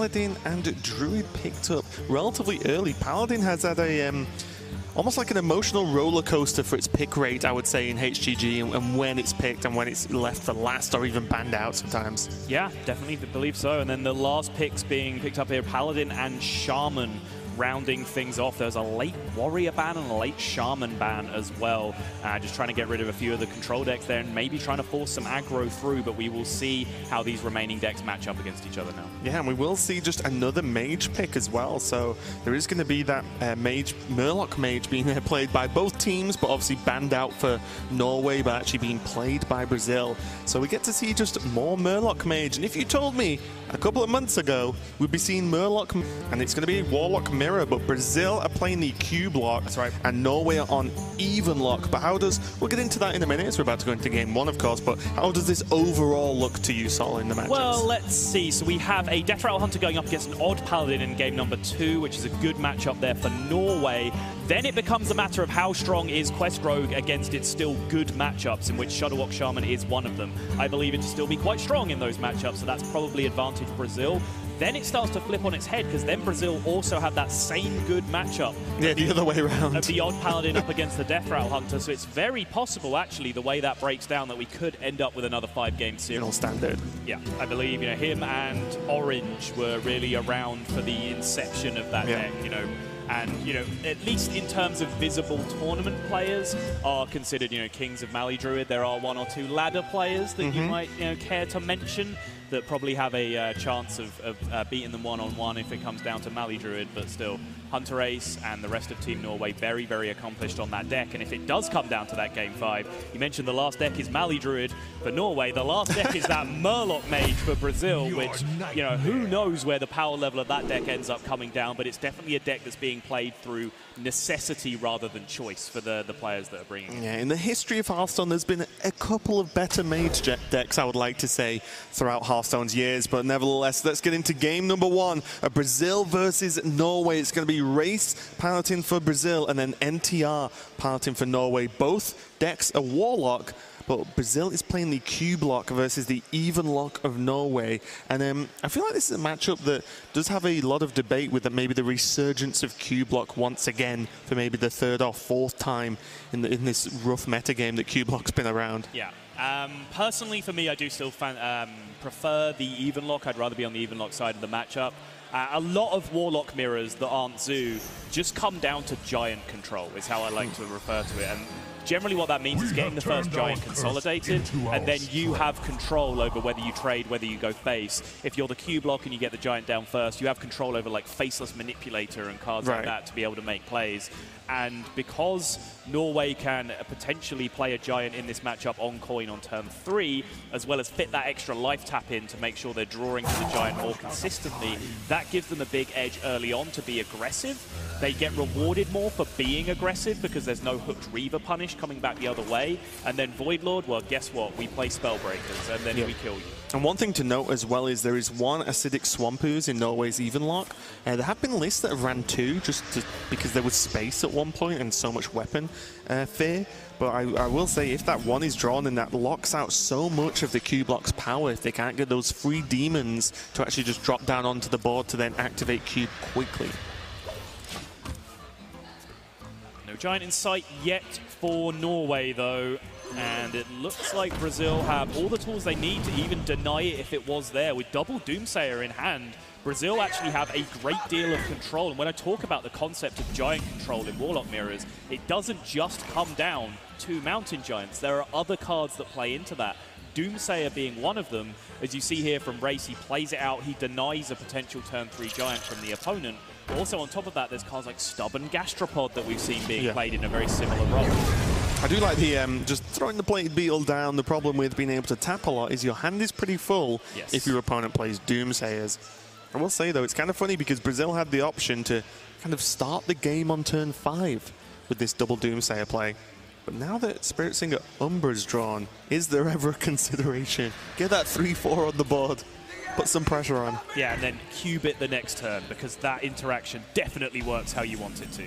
Paladin and Druid picked up relatively early. Paladin has had a almost like an emotional roller coaster for its pick rate, I would say, in HGG, and when it's picked and when it's left for last or even banned out sometimes. Yeah, definitely believe so. And then the last picks being picked up here, Paladin and Shaman, rounding things off. There's a late Warrior ban and a late Shaman ban as well. Just trying to get rid of a few of the control decks there and maybe trying to force some aggro through, but we will see how these remaining decks match up against each other now. Yeah, and we will see just another mage pick as well. So there is going to be that Murloc mage being played by both teams, but obviously banned out for Norway, but actually being played by Brazil. So we get to see just more Murloc mage. And if you told me a couple of months ago we'd be seeing Murloc, and it's going to be Warlock Mirror, but Brazil are playing the cube lock. That's right. And Norway are on even lock. But how does, we'll get into that in a minute, so we're about to go into game one, of course, but how does this overall look to you, Sol, in the matches? Well, let's see. So we have a Death Rattle Hunter going up against an Odd Paladin in game number 2, which is a good matchup there for Norway. Then it becomes a matter of how strong is Quest Rogue against its still good matchups, in which Shuttlewalk Shaman is one of them. I believe it to still be quite strong in those matchups, so that's probably advantage Brazil. Then it starts to flip on its head, because then Brazil also have that same good matchup. Yeah, the other way around. Of the Odd Paladin up against the Death Rattle Hunter, so it's very possible, actually, the way that breaks down, that we could end up with another 5-game series. All standard. Yeah, I believe, him and Orange were really around for the inception of that deck, And, at least in terms of visible tournament players are considered, kings of Mali Druid. There are 1 or 2 ladder players that you might, care to mention that probably have a chance of beating them one-on-one if it comes down to Mali Druid, but still, Hunter Ace and the rest of Team Norway very, very accomplished on that deck. And if it does come down to that Game 5, you mentioned the last deck is Mali Druid for Norway. The last deck is that Murloc Mage for Brazil, which, who knows where the power level of that deck ends up coming down, but it's definitely a deck that's being played through necessity rather than choice for the players that are bringing it. Yeah, in the history of Hearthstone, there's been a couple of better mage decks, I would like to say, throughout Hearthstone's years, but nevertheless, let's get into game number 1, Brazil versus Norway. It's going to be Race Paladin for Brazil and then NTR Paladin for Norway. Both decks are Warlock, but Brazil is playing the cube lock versus the even lock of Norway. And I feel like this is a matchup that does have a lot of debate with maybe the resurgence of cube lock once again for maybe the 3rd or 4th time in this rough meta game that cube lock's been around. Yeah. Personally, for me, I do still prefer the even lock. I'd rather be on the even lock side of the matchup. A lot of Warlock mirrors that aren't Zoo just come down to giant control, is how I like to refer to it. And generally what that means is getting the first giant consolidated, and then you have control over whether you trade, whether you go face. If you're the cube lock and you get the giant down first, you have control over like Faceless Manipulator and cards like that to be able to make plays. And because Norway can potentially play a giant in this matchup on coin on turn 3, as well as fit that extra life tap in to make sure they're drawing to the giant more consistently, that gives them a big edge early on to be aggressive. They get rewarded more for being aggressive because there's no Hooked Reaver punish coming back the other way. And then Void Lord, well, guess what? We play Spellbreakers, and then we kill you. And one thing to note as well is there is 1 Acidic Swamp Ooze in Norway's even lock. There have been lists that have ran 2 because there was space at one point and so much weapon fear. But I will say, if that 1 is drawn, then that locks out so much of the cube lock's power if they can't get those free demons to actually just drop down onto the board to then activate cube quickly. No giant in sight yet for Norway, though. And it looks like Brazil have all the tools they need to even deny it if it was there. With double Doomsayer in hand, Brazil actually have a great deal of control. And when I talk about the concept of giant control in Warlock Mirrors, it doesn't just come down to Mountain Giants. There are other cards that play into that. Doomsayer being one of them. As you see here from Race, he plays it out. He denies a potential turn 3 giant from the opponent. But also on top of that, there's cards like Stubborn Gastropod that we've seen being played in a very similar role. I do like the just throwing the Plated Beetle down. The problem with being able to tap a lot is your hand is pretty full if your opponent plays Doomsayers. I will say, though, it's kind of funny because Brazil had the option to kind of start the game on turn 5 with this double Doomsayer play. But now that Spirit Singer Umbra's drawn, is there ever a consideration? Get that 3-4 on the board. Put some pressure on. Yeah, and then cube it the next turn, because that interaction definitely works how you want it to.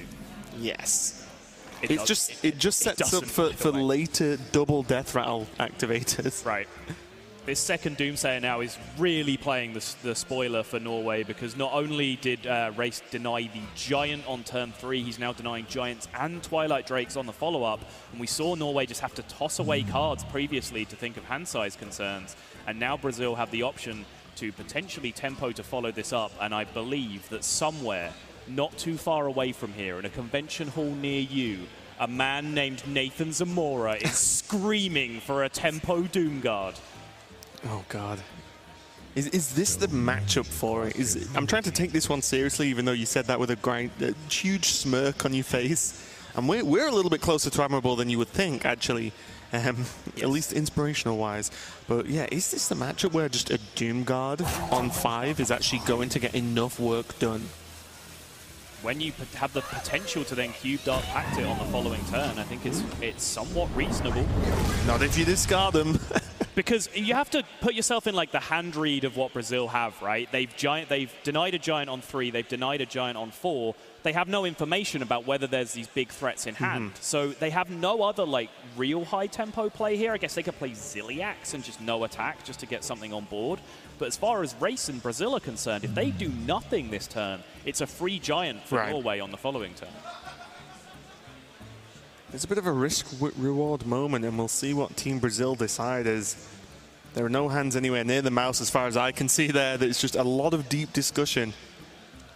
Yes. It just sets up for later double Death Rattle activators. Right. this second Doomsayer now is really playing the spoiler for Norway, because not only did Race deny the Giant on turn 3, he's now denying Giants and Twilight Drakes on the follow-up. And we saw Norway just have to toss away cards previously to think of hand size concerns. And now Brazil have the option to potentially tempo to follow this up. And I believe that somewhere not too far away from here, in a convention hall near you, a man named Nathan Zamora is screaming for a tempo Doomguard. Oh, God. Is this the matchup for it? I'm trying to take this one seriously, even though you said that with a huge smirk on your face. And we're a little bit closer to Admirable than you would think, actually, yes. At least inspirational-wise. But yeah, is this the matchup where just a Doomguard on 5 is actually going to get enough work done? When you have the potential to then cube Dark Pact it on the following turn, I think it's somewhat reasonable. Not if you discard them. Because you have to put yourself in like the hand read of what Brazil have, right? They've denied a Giant on 3, they've denied a Giant on 4. They have no information about whether there's these big threats in hand. So they have no other like real high tempo play here. I guess they could play Ziliax and just no attack just to get something on board. But as far as Race and Brazil are concerned, if they do nothing this turn, it's a free Giant for Norway on the following turn. It's a bit of a risk-reward moment, and we'll see what Team Brazil decide, as there are no hands anywhere near the mouse as far as I can see there. There's just a lot of deep discussion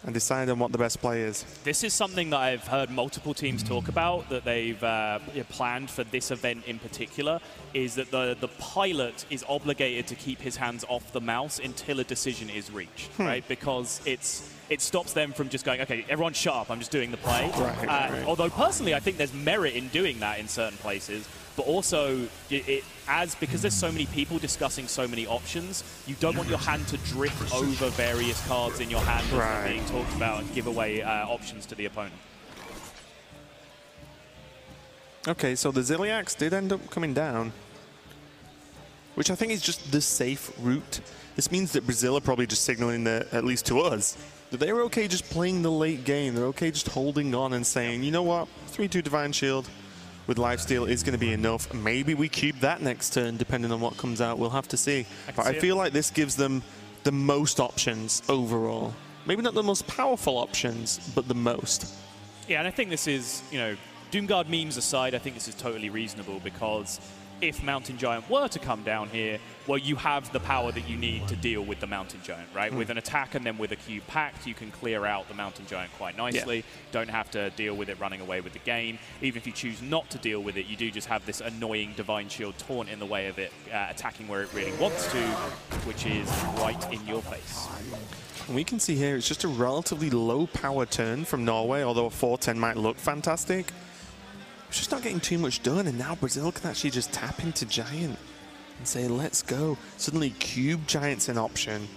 and decide on what the best play is. This is something that I've heard multiple teams talk about, that they've planned for this event in particular, is that the pilot is obligated to keep his hands off the mouse until a decision is reached, right? Because it stops them from just going, okay, everyone shut up, I'm just doing the play. Right. Although personally, I think there's merit in doing that in certain places, but also because there's so many people discussing so many options, you don't want your hand to drift over various cards in your hand that are being talked about and give away options to the opponent. Okay, so the Ziliax did end up coming down, which I think is just the safe route. This means that Brazil are probably just signaling, at least to us, that they're okay just playing the late game. They're okay just holding on and saying, you know what, 3-2 Divine Shield with Lifesteal is going to be enough. Maybe we cube that next turn, depending on what comes out. We'll have to see. But I feel like this gives them the most options overall. Maybe not the most powerful options, but the most. Yeah, and I think this is, you know, Doomguard memes aside, I think this is totally reasonable, because if Mountain Giant were to come down here, well, you have the power that you need to deal with the Mountain Giant, right? With an attack and then with a Cube Pact, you can clear out the Mountain Giant quite nicely. Yeah. Don't have to deal with it running away with the game. Even if you choose not to deal with it, you do just have this annoying Divine Shield taunt in the way of it attacking where it really wants to, which is right in your face. We can see here it's just a relatively low power turn from Norway, although a 4-10 might look fantastic. It's just not getting too much done, and now Brazil can actually just tap into Giant and say, let's go. Suddenly Cube Giant's an option,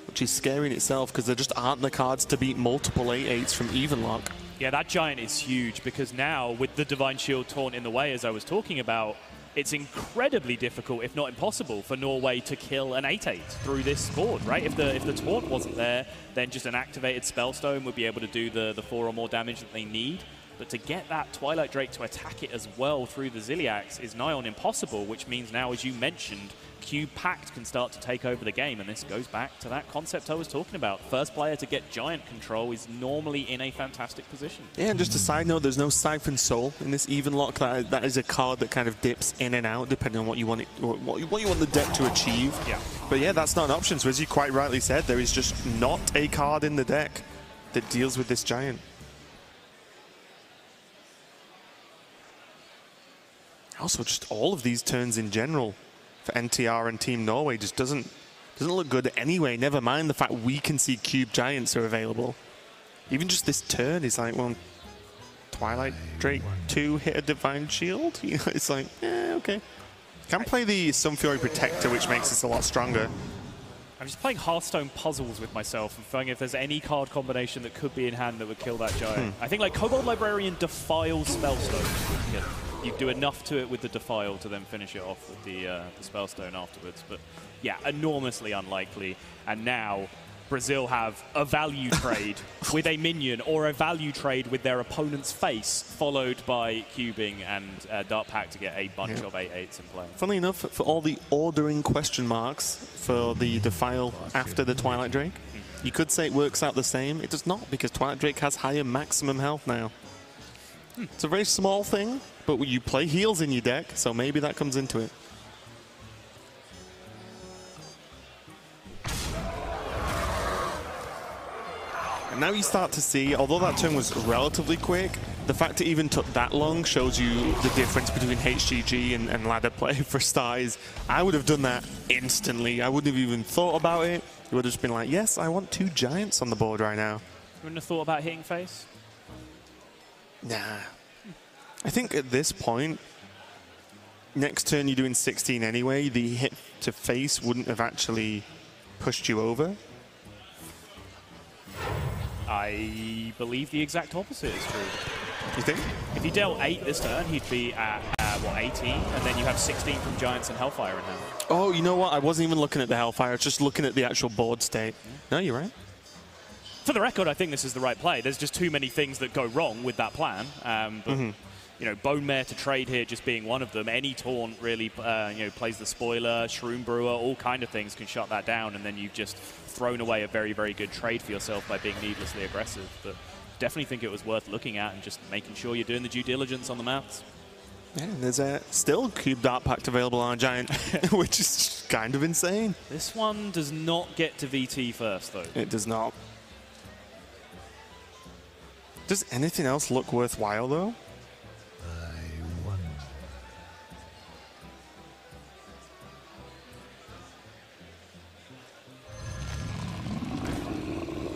which is scary in itself, because there just aren't the cards to beat multiple 8-8s from Evenlock. Yeah, that Giant is huge, because now with the Divine Shield taunt in the way, as I was talking about, it's incredibly difficult, if not impossible, for Norway to kill an 8-8 through this board, right? If the taunt wasn't there, then just an activated Spellstone would be able to do the 4 or more damage that they need. But to get that Twilight Drake to attack it as well through the Ziliax is nigh on impossible, which means now, as you mentioned, Cube Pact can start to take over the game, and this goes back to that concept I was talking about. First player to get Giant control is normally in a fantastic position. Yeah, and just a side note, there's no Siphon Soul in this Evenlock. That is a card that kind of dips in and out depending on what you want what you want the deck to achieve. Yeah. But yeah, that's not an option. So as you quite rightly said, there is just not a card in the deck that deals with this Giant. Also, just all of these turns in general for NTR and Team Norway just doesn't look good anyway. Never mind the fact we can see Cube Giants are available. Even just this turn is like, well, Twilight Drake 2 hit a Divine Shield? You know, it's like, okay. Can play the Sunfury Protector, which makes this a lot stronger. I'm just playing Hearthstone puzzles with myself and finding if there's any card combination that could be in hand that would kill that Giant. I think like Kobold Librarian defiles Spellstone. Yeah. You do enough to it with the Defile to then finish it off with the Spellstone afterwards. But yeah, enormously unlikely. And now Brazil have a value trade with a minion or a value trade with their opponent's face, followed by cubing and Dark Pact to get a bunch of 8/8s in play. Funnily enough, for all the ordering question marks for the Defile after the Twilight Drake, you could say it works out the same. It does not, because Twilight Drake has higher maximum health now. It's a very small thing, but you play heals in your deck, so maybe that comes into it. And now you start to see, although that turn was relatively quick, the fact it even took that long shows you the difference between HGG and ladder play for starters. I would have done that instantly. I wouldn't have even thought about it. You would have just been like, yes, I want 2 giants on the board right now. You wouldn't have thought about hitting face? Nah. I think at this point, next turn you're doing 16 anyway, the hit to face wouldn't have actually pushed you over. I believe the exact opposite is true. You think? If he dealt 8 this turn, he'd be at, what, 18? And then you have 16 from Giants and Hellfire in hand. Oh, you know what? I wasn't even looking at the Hellfire. I was just looking at the actual board state. No, you're right. For the record, I think this is the right play. There's just too many things that go wrong with that plan. But you know, Bone Mare to trade here just being one of them. Any taunt really, you know, plays the spoiler, Shroom Brewer, all kind of things can shut that down, and then you've just thrown away a very, very good trade for yourself by being needlessly aggressive. But definitely think it was worth looking at and just making sure you're doing the due diligence on the maps. Yeah, and there's still Cube Dark Pact available on Giant, which is kind of insane. This one does not get to VT first, though. It does not. Does anything else look worthwhile, though?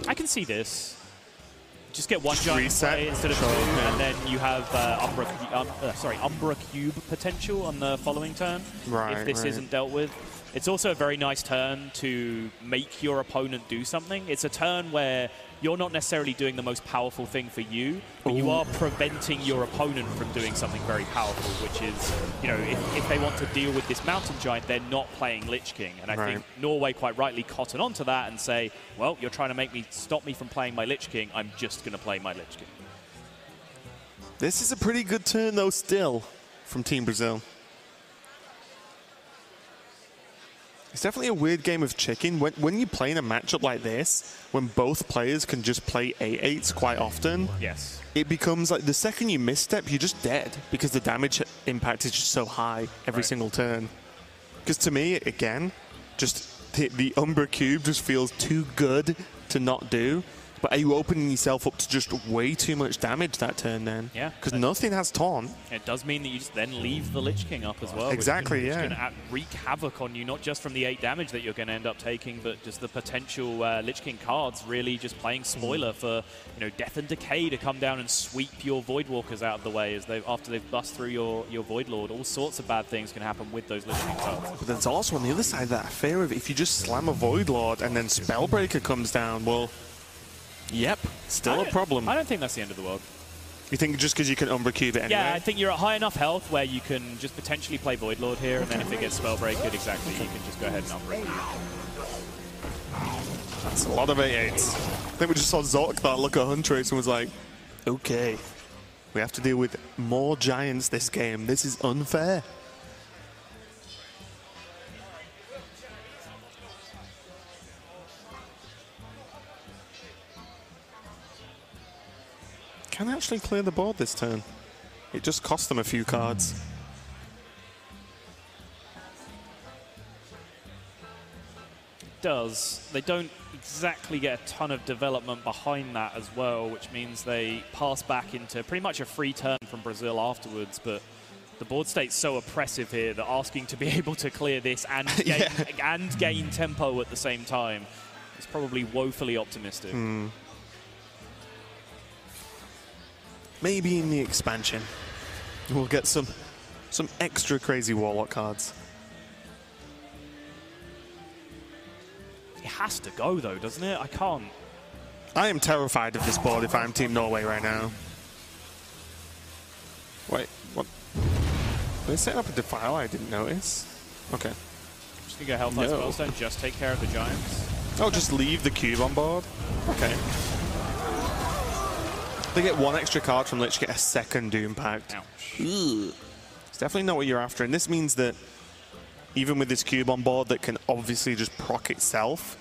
I can see this. Just get one giant reset play instead of 2, and then you have Umbra Cube potential on the following turn if this isn't dealt with. It's also a very nice turn to make your opponent do something. It's a turn where you're not necessarily doing the most powerful thing for you, but you are preventing your opponent from doing something very powerful, which is, you know, if they want to deal with this Mountain Giant, they're not playing Lich King. And I think Norway quite rightly cotton onto that and say, well, you're trying to stop me from playing my Lich King, I'm just going to play my Lich King. This is a pretty good turn, though, still, from Team Brazil. It's definitely a weird game of chicken. When you play in a matchup like this, when both players can just play 8/8s quite often, yes, it becomes like the second you misstep, you're just dead because the damage impact is just so high every single turn. Because to me, again, just the Umbra Cube just feels too good to not do. But are you opening yourself up to just way too much damage that turn then? Yeah. Because nothing has taunt. It does mean that you just then leave the Lich King up as well. Exactly, It's going to wreak havoc on you, not just from the 8 damage that you're going to end up taking, but just the potential Lich King cards really just playing spoiler for, you know, Death and Decay to come down and sweep your Voidwalkers out of the way after they've bust through your Void Lord. All sorts of bad things can happen with those Lich King cards. But there's also on the other side that fear of if you just slam a Void Lord and then Spellbreaker comes down, well, yep, still a problem. I don't think that's the end of the world. You think just because you can Umbra Cube it anyway? Yeah, I think you're at high enough health where you can just potentially play Void Lord here, and then if it gets Spellbreaker, exactly, you can just go ahead and Umbra Cube. That's a lot of 8/8s. I think we just saw Zork that look at Huntress and was like, okay, we have to deal with more Giants this game. This is unfair. Can actually clear the board this turn. It just cost them a few cards. It does. They don't exactly get a ton of development behind that as well, which means they pass back into pretty much a free turn from Brazil afterwards, but the board state's so oppressive here that asking to be able to clear this and gain tempo at the same time is probably woefully optimistic. Maybe in the expansion, we'll get some extra crazy Warlock cards. It has to go, though, doesn't it? I can't. I am terrified of this board if I'm Team Norway right now. Wait, what? They set up a Defile I didn't notice. Okay. Just going to go Hellfire Spellstone, just take care of the Giants. Oh, just leave the cube on board? Okay. They get one extra card from Lich, get a second Doom Pact. Ouch. It's definitely not what you're after, and this means that even with this cube on board that can obviously just proc itself,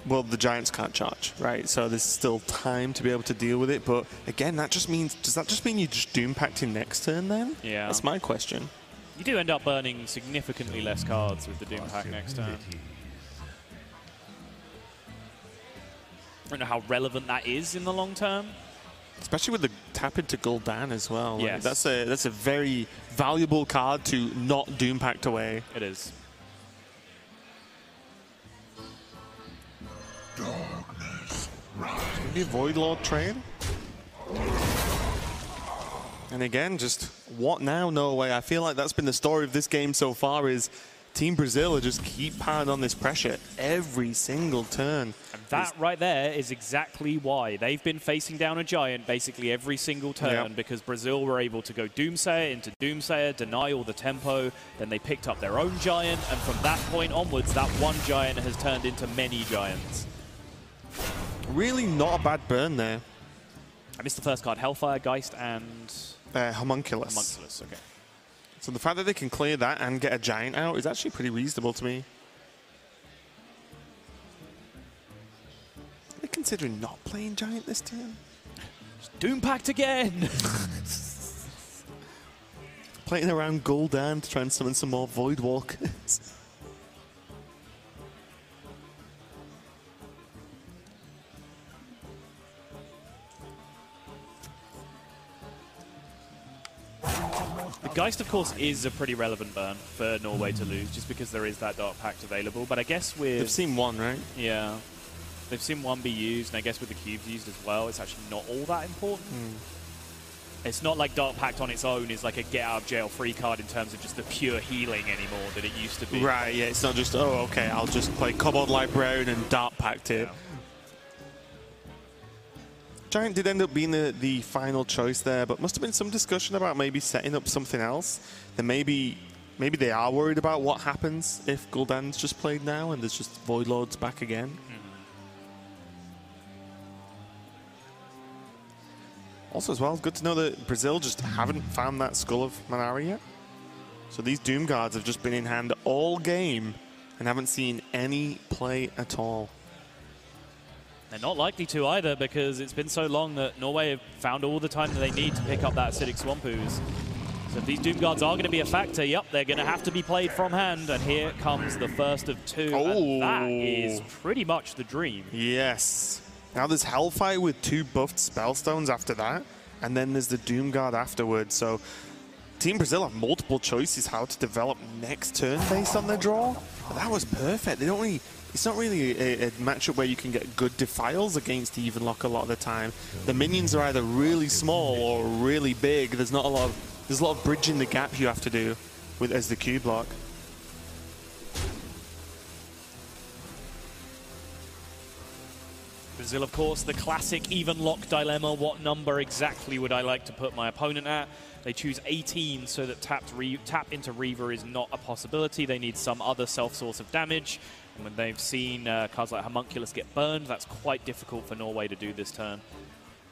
well, the Giants can't charge, right? So there's still time to be able to deal with it, but again, that just means, does that just mean you just Doom Pacting next turn then? Yeah. That's my question. You do end up burning significantly less cards with the Doom Pact next turn. I don't know how relevant that is in the long term. Especially with the tap into Gul'dan as well. Like, Yes. that's a very valuable card to not Doom Pact away. It is. Maybe a Void Lord trade. And again, just what now, Norway? I feel like that's been the story of this game so far is Team Brazil are just keep piling on this pressure every single turn. And that right there is exactly why. They've been facing down a Giant basically every single turn because Brazil were able to go Doomsayer into Doomsayer, deny all the tempo, then they picked up their own Giant, and from that point onwards, that one Giant has turned into many Giants. Really not a bad burn there. I missed the first card, Hellfire, Geist, and... Homunculus. Homunculus, okay. So the fact that they can clear that and get a Giant out is actually pretty reasonable to me. Are they considering not playing Giant this turn? Doom Pact again! Playing around Gul'dan to try and summon some more Void Walkers. The Geist, of course, is a pretty relevant burn for Norway to lose, just because there is that Dark Pact available. But I guess with... They've seen one, right? Yeah. They've seen one be used, and I guess with the cubes used as well, it's actually not all that important. It's not like Dark Pact on its own is like a get-out-of-jail-free card in terms of just the pure healing anymore that it used to be. Right, yeah, it's not just, oh, okay, I'll just play Kobold Librarian and Dark Pact it. Yeah. Giant did end up being the final choice there, but must have been some discussion about maybe setting up something else. Then maybe they are worried about what happens if Gul'dan's just played now and there's just Void Lords back again. Also as well, good to know that Brazil just haven't found that Skull of Manara yet. So these Doom Guards have just been in hand all game and haven't seen any play at all. They're not likely to either, because it's been so long that Norway have found all the time that they need to pick up that Acidic Swamp Ooze. So if these Doom Guards are going to be a factor, yep, they're going to have to be played from hand. And here comes the first of two. And that is pretty much the dream. Yes. Now there's Hellfire with 2 buffed Spellstones after that. And then there's the Doom Guard afterwards. So Team Brazil have multiple choices how to develop next turn based on their draw. But that was perfect. They don't really... It's not really a matchup where you can get good defiles against Evenlock a lot of the time. The minions are either really small or really big. There's a lot of bridging the gap you have to do with as the Q block. Brazil, of course, the classic Evenlock dilemma. What number exactly would I like to put my opponent at? They choose 18 so that tap into Reaver is not a possibility. They need some other self-source of damage. And when they've seen cards like Homunculus get burned, that's quite difficult for Norway to do this turn.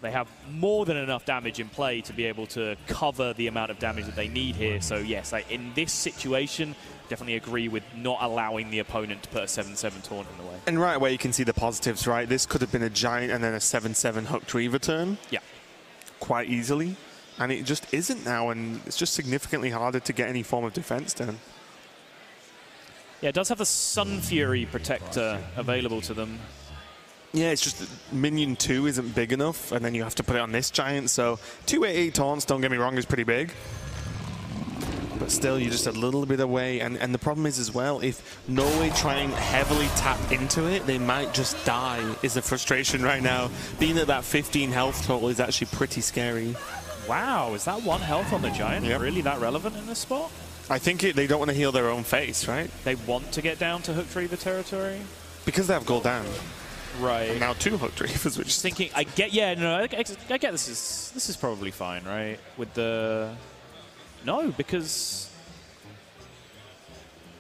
They have more than enough damage in play to be able to cover the amount of damage that they need here. So yes, in this situation, definitely agree with not allowing the opponent to put a 7-7 taunt in the way. And right away you can see the positives, right? This could have been a Giant and then a 7-7 Hooked Reaver turn. Yeah. Quite easily. And it just isn't now, and it's just significantly harder to get any form of defense done. Yeah, it does have the Sun Fury Protector available to them. Yeah, it's just that Minion 2 isn't big enough, and then you have to put it on this Giant, so 288 taunts, don't get me wrong, is pretty big. But still, you're just a little bit away, and the problem is as well, if Norway try and heavily tap into it, they might just die, is the frustration right now. Being at that 15 health total is actually pretty scary. Wow, is that 1 health on the Giant Yep. really that relevant in this spot? I think they don't want to heal their own face, right? They want to get down to Hooked Reaver territory? Because they have Gul'dan. Right. And now 2 Hooked Reavers, which Just thinking, I get this is probably fine, right? With the... No, because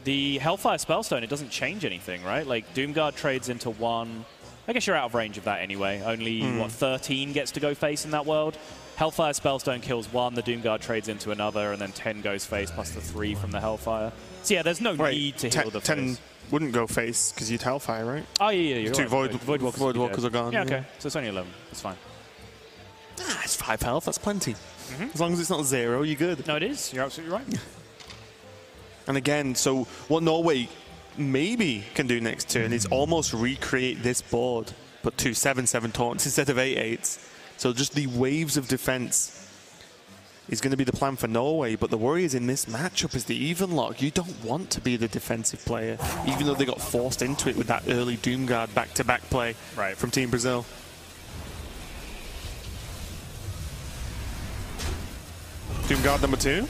The Hellfire Spellstone, it doesn't change anything, right? Like, Doomguard trades into 1. I guess you're out of range of that anyway. Only, what, 13 gets to go face in that world? Hellfire Spellstone kills 1, the Doomguard trades into another, and then 10 goes face plus the 3 from the Hellfire. So yeah, there's no need to heal the 10 face. Wouldn't go face because you'd Hellfire, right? Oh, yeah, you're Two right. Voidwalkers are gone. Yeah, okay. So it's only 11. That's fine. Ah, it's 5 health. That's plenty. As long as it's not 0, you're good. No, it is. You're absolutely right. And again, so what Norway maybe can do next turn is almost recreate this board, but 2 7/7 taunts instead of 8/8s. So just the waves of defense is going to be the plan for Norway, but the worry is in this matchup is the even lock. You don't want to be the defensive player, even though they got forced into it with that early Doomguard back-to-back play from Team Brazil. Doomguard number 2.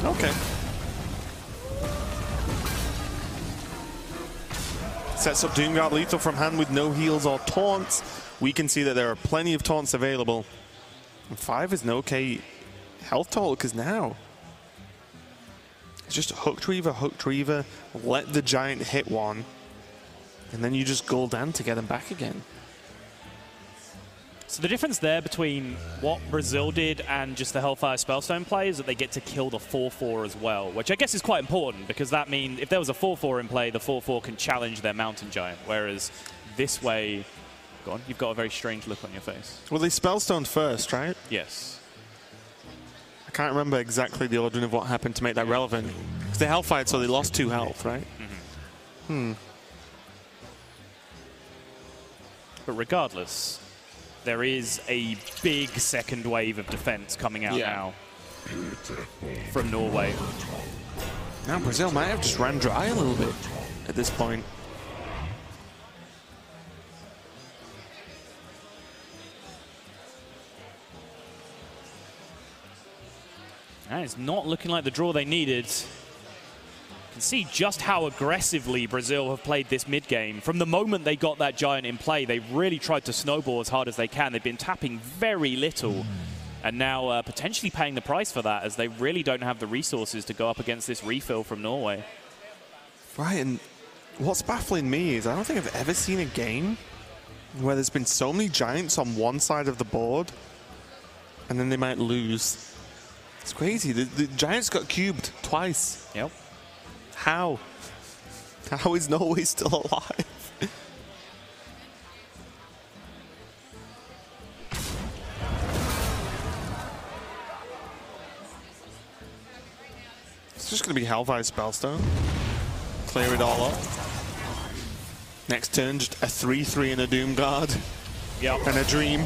Okay. Sets up Doomguard lethal from hand with no heals or taunts. We can see that there are plenty of taunts available. And 5 is an okay health total because now it's just hooked Reaver, let the giant hit 1, and then you just Gul'dan to get them back again. So the difference there between what Brazil did and just the Hellfire Spellstone play is that they get to kill the 4/4 as well, which I guess is quite important because that means if there was a 4/4 in play, the 4/4 can challenge their Mountain Giant, whereas this way, go on, you've got a very strange look on your face. Well, they Spellstoned first, right? Yes. I can't remember exactly the ordering of what happened to make that relevant. Because they Hellfired, so they lost 2 health, right? But regardless, there is a big second wave of defense coming out now from Norway. Now Brazil might have just ran dry a little bit at this point. And it's not looking like the draw they needed. You can see just how aggressively Brazil have played this mid-game. From the moment they got that giant in play, they really tried to snowball as hard as they can. They've been tapping very little, and now potentially paying the price for that as they really don't have the resources to go up against this refill from Norway. Right, and what's baffling me is I don't think I've ever seen a game where there's been so many giants on one side of the board, and then they might lose. It's crazy. The giants got cubed twice. Yep. How? How is Norway still alive? It's just going to be Hellfire Spellstone. Clear it all up. Next turn, just a 3/3 and a Doomguard. Yep. And a Dream.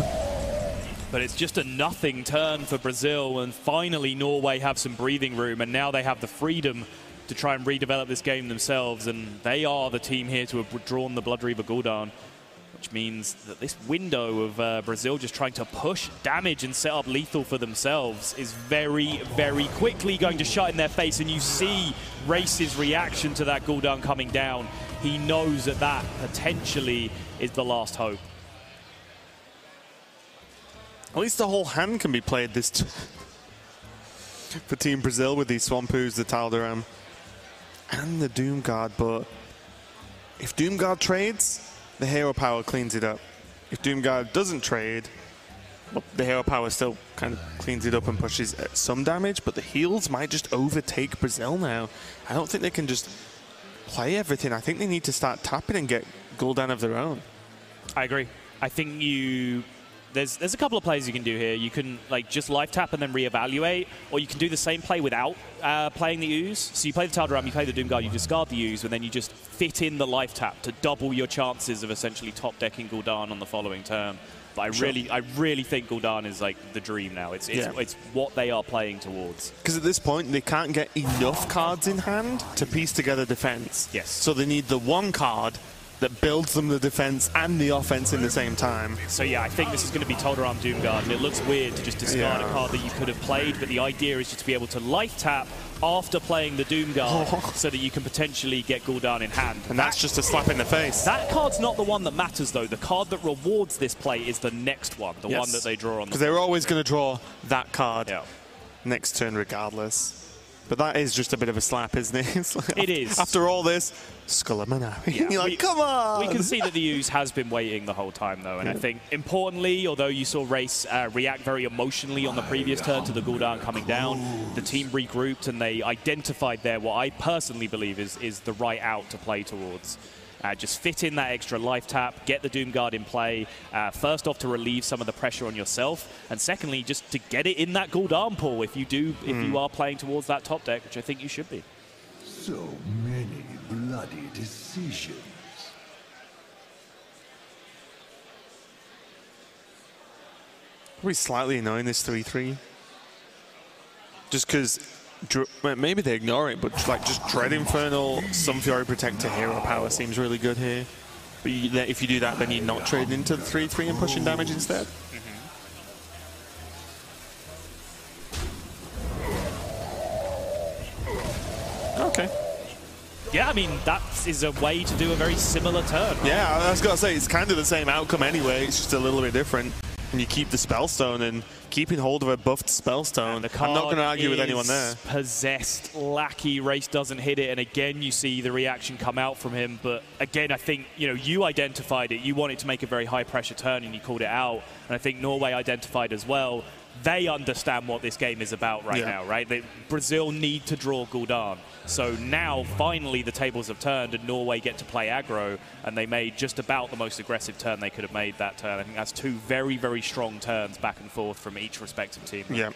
But it's just a nothing turn for Brazil, and finally Norway have some breathing room, and now they have the freedom to try and redevelop this game themselves, and they are the team here to have drawn the Blood Reaver Gul'dan, which means that this window of Brazil just trying to push damage and set up lethal for themselves is very, very quickly going to shut in their face, and you see Race's reaction to that Gul'dan coming down. He knows that that potentially is the last hope. At least the whole hand can be played this for Team Brazil with these Swampoos, the Tal'Daram, and the Doomguard. But if Doomguard trades, the hero power cleans it up. If Doomguard doesn't trade, well, the hero power still kind of cleans it up and pushes some damage, but the heals might just overtake Brazil now. I don't think they can just play everything. I think they need to start tapping and get Gul'dan of their own. I agree. I think there's a couple of plays you can do here. You can like just life tap and then reevaluate, or you can do the same play without playing the Ooze. So you play the Tal'Daram, you play the Doomguard, you discard the Ooze, and then you just fit in the life tap to double your chances of essentially top decking Gul'dan on the following turn. But I really think Gul'dan is like the dream now. It's what they are playing towards. Because at this point they can't get enough cards in hand to piece together defense. Yes. So they need the one card that builds them the defense and the offense in the same time. So yeah, I think this is going to be Tal'Daram Doomguard, and it looks weird to just discard a card that you could have played, but the idea is just to be able to life tap, after playing the Doomguard so that you can potentially get Gul'dan in hand. And that's just a slap in the face. That card's not the one that matters, though. The card that rewards this play is the next one, the one that they draw on. Because they're always going to draw that card next turn regardless. But that is just a bit of a slap, isn't it? Like, it is. After all this, Skullmanari. Yeah, You're like, come on! We can see that the Ooze has been waiting the whole time, though. And I think, importantly, although you saw Race react very emotionally on the previous turn to the Gul'dan coming down, the team regrouped and they identified there what I personally believe is the right out to play towards. Just fit in that extra life tap, get the Doomguard in play, first off to relieve some of the pressure on yourself, and secondly just to get it in that Gul'dan pool if you are playing towards that top deck, which I think you should be. So many bloody decisions. Probably slightly annoying, this 3-3. Just because maybe they ignore it, but like just Dread Infernal, Sunfury Protector, Hero Power seems really good here. But if you do that, then you're not trading into the 3-3 and pushing damage instead. Okay. Yeah, I mean, that is a way to do a very similar turn. Yeah, I was going to say, it's kind of the same outcome anyway, it's just a little bit different. And you keep the Spellstone, and keeping hold of a buffed Spellstone, I'm not going to argue with anyone there. Possessed, Lackey, Race doesn't hit it, and again you see the reaction come out from him. But again, I think you identified it. You wanted to make a very high pressure turn, and you called it out. And I think Norway identified as well. They understand what this game is about right now, right? Brazil need to draw Gul'dan. So now, finally, the tables have turned and Norway get to play aggro, and they made just about the most aggressive turn they could have made that turn. I think that's two very, very strong turns back and forth from each respective team. Yeah.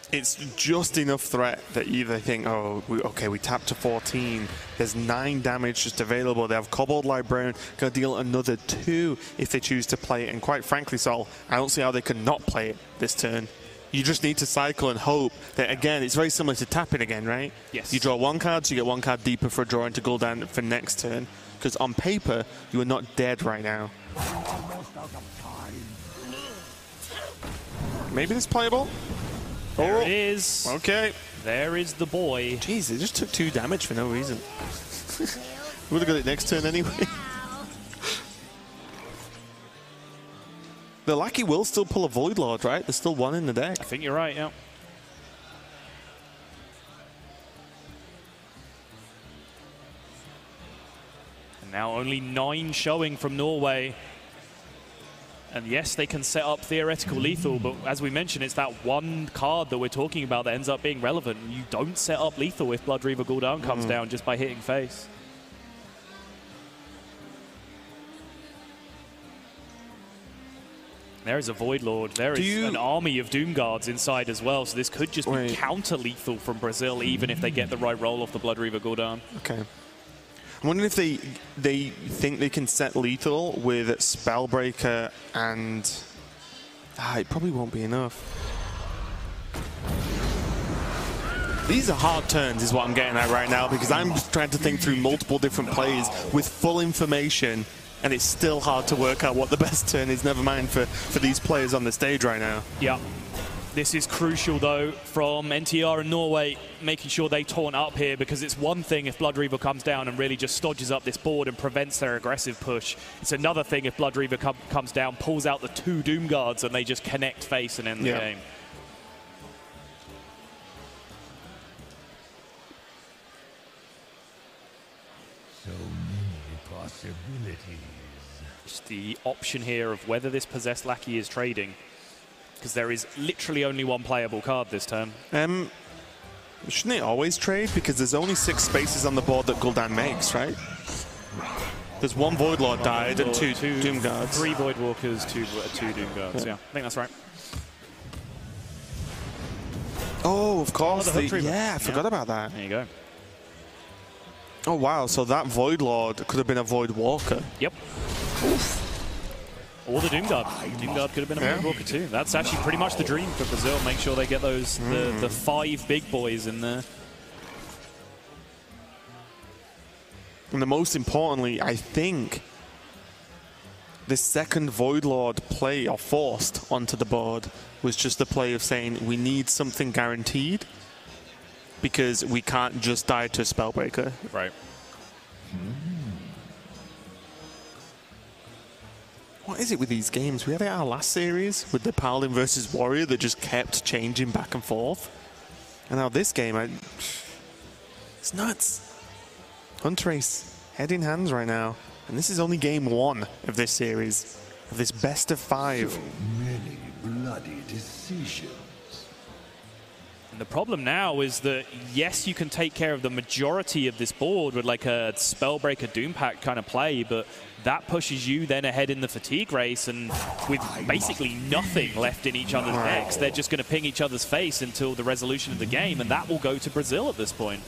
It's just enough threat that you either think, oh, okay, we tapped to 14. There's 9 damage just available. They have Kobold Librarian, going to deal another 2 if they choose to play it. And quite frankly, Sol, I don't see how they could not play it this turn. You just need to cycle and hope that, again, it's very similar to tapping again, right? Yes. You draw 1 card, so you get 1 card deeper for drawing to Gul'dan for next turn. Because on paper, you are not dead right now. Maybe this playable? There it is. Okay. There is the boy. Jeez, it just took 2 damage for no reason. Would have got it next turn anyway. The Lackey will still pull a Void Lord, right? There's still 1 in the deck. I think you're right, yeah. And now only 9 showing from Norway. And yes, they can set up theoretical lethal, but as we mentioned, it's that one card that we're talking about that ends up being relevant. You don't set up lethal if Blood Reaver Gul'dan comes down just by hitting face. There is a Void Lord. There is an army of Doomguards inside as well, so this could just be counter-lethal from Brazil, even if they get the right roll off the Blood Reaver Gul'dan. Okay. I'm wondering if they think they can set lethal with Spellbreaker and... it probably won't be enough. These are hard turns is what I'm getting at right now, because I'm trying to think through multiple different plays with full information, and it's still hard to work out what the best turn is, never mind for these players on the stage right now. Yeah. This is crucial, though, from NTR and Norway, making sure they taunt up here, because it's one thing if Blood Reaver comes down and really just stodges up this board and prevents their aggressive push. It's another thing if Blood Reaver comes down, pulls out the 2 Doomguards, and they just connect face and end the game. So many possibilities. Just the option here of whether this Possessed Lackey is trading. Because there is literally only 1 playable card this turn. Shouldn't they always trade? Because there's only 6 spaces on the board that Gul'dan makes, right? There's 1 Void Lord died and 2 Doomguards. 3 Void Walkers, 2 Doomguards. Yeah, I think that's right. Oh, of course. I forgot about that. There you go. Oh, wow. So that Void Lord could have been a Void Walker. Yep. Oof. Or the Doomguard. Doomguard could have been a Void Walker too. That's actually pretty much the dream for Brazil. Make sure they get those the 5 big boys in there. And the most importantly, I think the second Void Lord play or forced onto the board was just the play of saying we need something guaranteed. because we can't just die to Spellbreaker. Right. What is it with these games? We had it our last series with the Paladin versus Warrior that just kept changing back and forth. And now this game, it's nuts. Huntrace, head in hands right now. And this is only game 1 of this series, of this best of 5. So many bloody decisions. And the problem now is that, yes, you can take care of the majority of this board with like a Spellbreaker Doom Pact kind of play, but that pushes you then ahead in the fatigue race, and with basically nothing left in each other's decks, they're just going to ping each other's face until the resolution of the game, and that will go to Brazil at this point.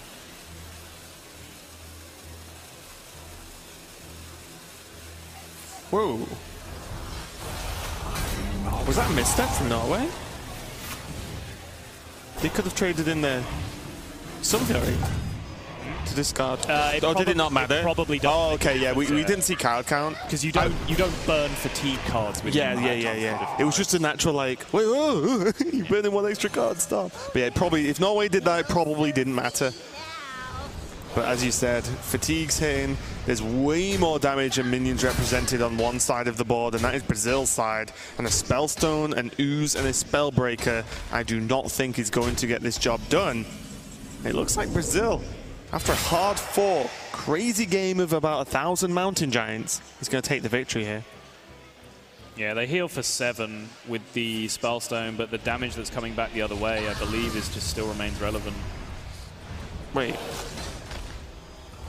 Whoa. Was that a misstep from Norway? They could have traded in their Sunfury to discard. Did it not matter? It probably does. Oh, okay, yeah. We didn't see card count because you don't burn fatigue cards. With yeah. It was just a natural like, wait, whoa, you burning 1 extra card, stop. But yeah, probably if Norway did that, it probably didn't matter. But as you said, fatigue's hitting. There's way more damage and minions represented on one side of the board, and that is Brazil's side. And a Spellstone, an Ooze, and a Spellbreaker, I do not think is going to get this job done. It looks like Brazil, after a hard-fought, crazy game of about 1,000 Mountain Giants, is going to take the victory here. Yeah, they heal for 7 with the Spellstone, but the damage that's coming back the other way, I believe, is just still remains relevant. Wait.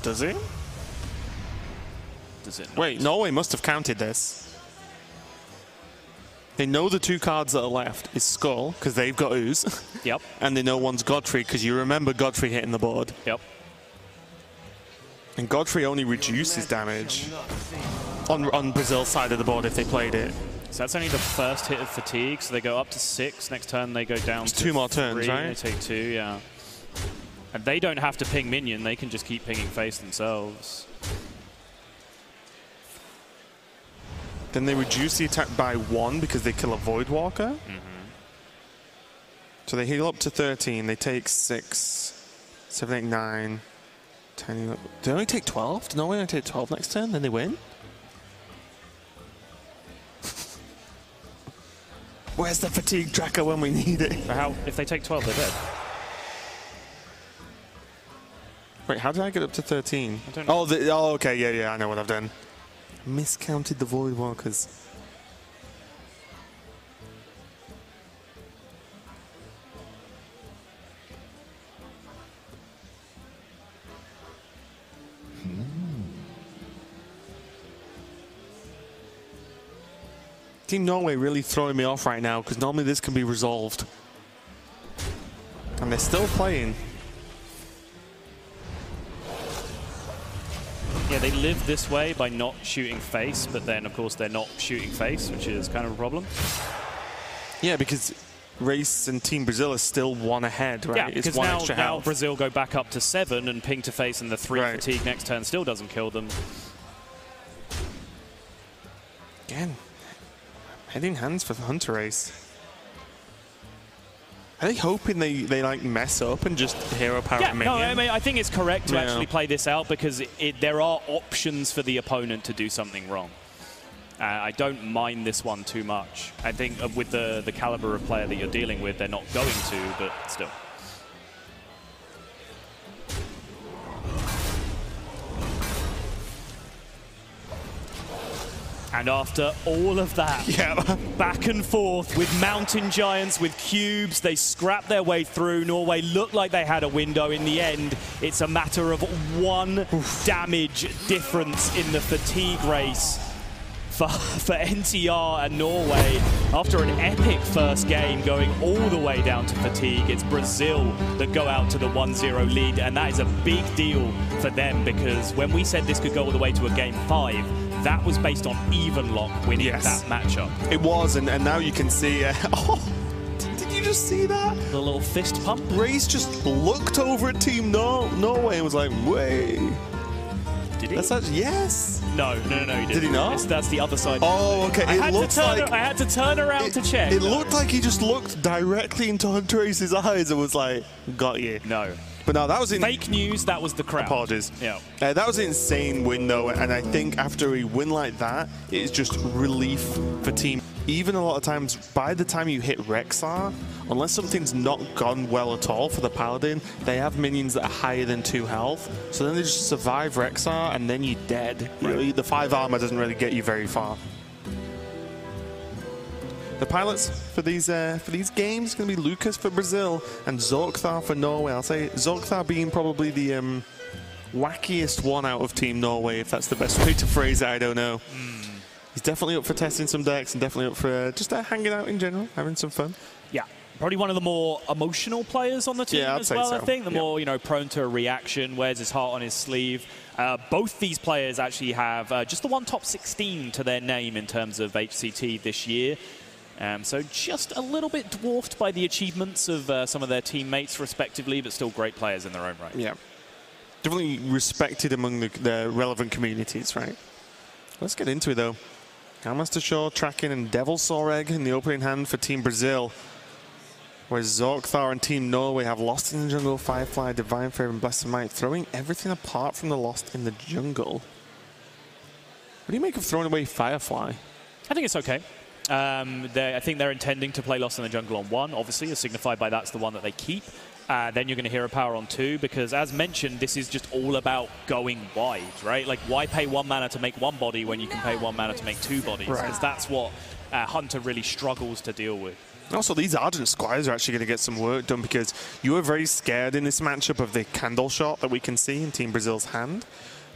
Does it? Does it not? Wait, Norway must have counted this. They know the 2 cards that are left is Skull, because they've got Ooze. Yep. And they know one's Godfrey, because you remember Godfrey hitting the board. Yep. And Godfrey only reduces damage on Brazil's side of the board if they played it. So that's only the first hit of fatigue, so they go up to 6. Next turn they go down to 2 more turns, 3. right? They take 2, yeah. And they don't have to ping minion, they can just keep pinging face themselves. Then they reduce the attack by 1 because they kill a Voidwalker. So they heal up to 13. They take 6, 7, 8, 9, 10. 11. Do they only take 12? Do Norway only take 12 next turn? Then they win? Where's the fatigue tracker when we need it? So if they take 12, they're dead. Wait, how did I get up to 13? I don't know. Oh, okay, yeah, I know what I've done. Miscounted the Voidwalkers. Team Norway really throwing me off right now, because normally this can be resolved. And they're still playing. Yeah, they live this way by not shooting face, but then, of course, they're not shooting face, which is kind of a problem. Yeah, because Race and Team Brazil are still 1 ahead, right? Yeah, it's because 1 now extra health. Brazil go back up to 7 and ping to face, and the 3 fatigue next turn still doesn't kill them. Again, head in hands for the Hunter Race. Are they hoping they like mess up and just hero power Yeah, minion? no, I mean, I think it's correct to actually play this out because there are options for the opponent to do something wrong. I don't mind this one too much. I think with the caliber of player that you're dealing with, they're not going to, but still. And after all of that, back and forth with Mountain Giants, with cubes, they scrap their way through. Norway looked like they had a window. In the end, it's a matter of 1 damage difference in the fatigue race for NTR and Norway. After an epic first game going all the way down to fatigue, it's Brazil that go out to the 1-0 lead, and that is a big deal for them because when we said this could go all the way to a game 5, that was based on even lock winning that matchup. It was, and now you can see. Did you just see that? The little fist pump. Race just looked over at Team Norway and was like, "Wait." Did he? That's actually, yes. No, he didn't. Did he not? That's the other side. Oh, okay. I had to turn around to check. It looked like he just looked directly into Hunter Race's eyes and was like, "Got you." No. But no, that was fake news. That was the crowd. Apologies. Yeah. That was an insane win, though, and I think after a win like that, it's just relief for team. Even a lot of times, by the time you hit Rexar, unless something's not gone well at all for the Paladin, they have minions that are higher than 2 health. So then they just survive Rexar, and then you're dead. Right. The 5 armor doesn't really get you very far. The pilots for these games going to be Lucas for Brazil and Zorkthar for Norway. I'll say Zorkthar being probably the wackiest one out of Team Norway, if that's the best way to phrase it. I don't know. He's definitely up for testing some decks and definitely up for just hanging out in general, having some fun. Yeah, probably one of the more emotional players on the team as well, so. I think. The more, prone to a reaction, wears his heart on his sleeve. Both these players actually have just the one top 16 to their name in terms of HCT this year. So just a little bit dwarfed by the achievements of some of their teammates, respectively, but still great players in their own right. Yeah. Definitely respected among the relevant communities, right? Let's get into it, though. Grandmaster Shaw, Tracking, and Devil Soreg in the opening hand for Team Brazil. Whereas Zorkthar and Team Norway have Lost in the Jungle, Firefly, Divine Favor, and Blessed Might, throwing everything apart from the Lost in the Jungle. What do you make of throwing away Firefly? I think it's okay. I think they're intending to play Lost in the Jungle on 1, obviously, as signified by that's the one that they keep. Then you're going to hero power on 2, because as mentioned, this is just all about going wide, right? Like, why pay 1 mana to make 1 body when you can pay 1 mana to make 2 bodies? Because that's what Hunter really struggles to deal with. Also, these Ardent Squires are actually going to get some work done, because you were very scared in this matchup of the Candle Shot that we can see in Team Brazil's hand.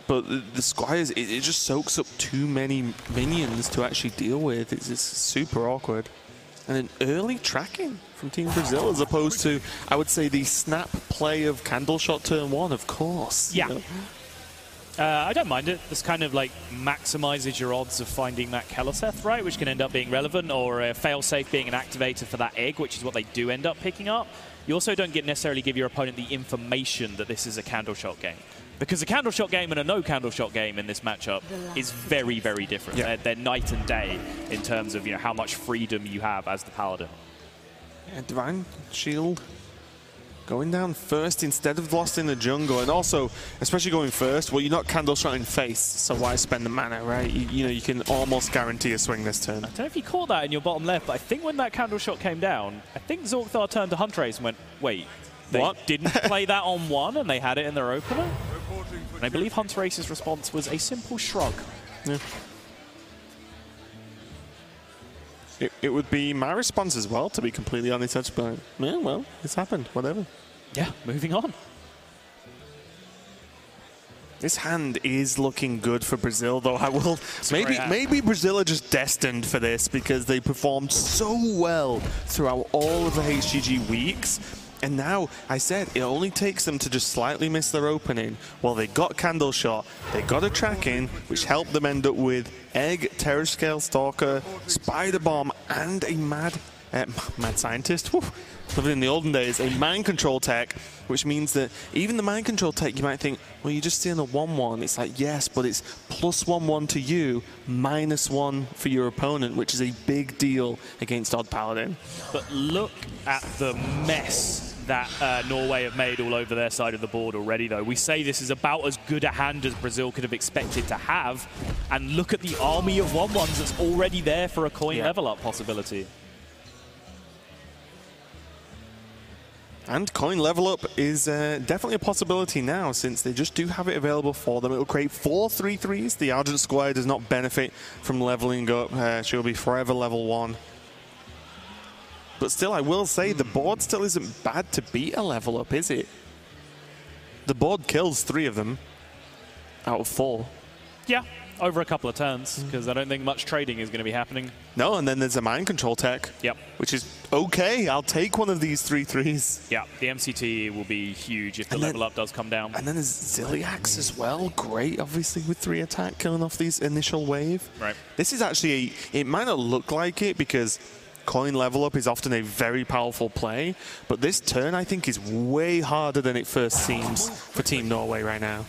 But the Squires, it just soaks up too many minions to actually deal with. It's super awkward. And an early tracking from Team Brazil, as opposed to, I would say, the snap play of Candle Shot turn 1, of course. Yeah. I don't mind it. This kind of like maximizes your odds of finding that Keloseth, right? Which can end up being relevant, or a failsafe being an activator for that egg, which is what they do end up picking up. You also don't necessarily give your opponent the information that this is a Candle Shot game. Because a Candle Shot game and a no Candle Shot game in this matchup is very, very different. Yeah. They're night and day in terms of how much freedom you have as the Paladin. Yeah, Divine Shield going down first instead of Lost in the Jungle, and also, especially going first, well, you're not Candle Shot in face, so why spend the mana, right? You can almost guarantee a swing this turn. I don't know if you caught that in your bottom left, but I think when that Candle Shot came down, I think Zorkthar turned to Huntrace and went, wait, they didn't play that on 1 and they had it in their opener? And I believe Huntrace's response was a simple shrug. Yeah. It would be my response as well, to be completely honest, but yeah, well, it's happened, whatever. Yeah, moving on. This hand is looking good for Brazil, though. I will maybe Brazil are just destined for this, because they performed so well throughout all of the HGG weeks. And now, I said, it only takes them to just slightly miss their opening. Well, they got Candle Shot, they got a Tracking, which helped them end up with Egg, Terror Scale Stalker, Spider Bomb, and a Mad Scientist. Whew. Living in the olden days, a Mind Control tech, which means that even the Mind Control tech, you might think, well, you're just seeing a 1-1. It's like, yes, but it's +1/+1 to you, -1 for your opponent, which is a big deal against Odd Paladin. But look at the mess that Norway have made all over their side of the board already, though. We say this is about as good a hand as Brazil could have expected to have, and look at the army of 1/1s that's already there for a coin level up possibility. And coin level up is definitely a possibility now, since they just do have it available for them. It will create 4 3/3s. The Argent Squire does not benefit from leveling up. She'll be forever level 1. But still, I will say, the board still isn't bad to beat a level up, is it? The board kills 3 of them out of 4. Yeah, over a couple of turns, because I don't think much trading is going to be happening. No, and then there's a Mind Control tech. Yep. Which is okay. I'll take one of these 3/3s. Yeah, the MCT will be huge if the level up does come down. And then there's Ziliax as well. Great, obviously, with 3 attack killing off these initial wave. Right. This is actually, it might not look like it, because coin level up is often a very powerful play, but this turn, I think, is way harder than it first seems for Team Norway right now.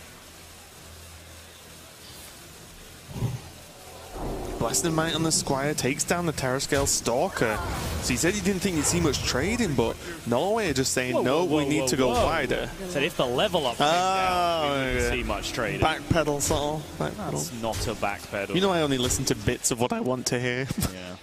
Blessing Might on the Squire takes down the Terrascale Stalker. So he said he didn't think you'd see much trading, but Norway are just saying, we need to go wider. Said if the level up came down, we wouldn't see much trading. Backpedal, sort of. That's not a backpedal. You know I only listen to bits of what I want to hear. Yeah.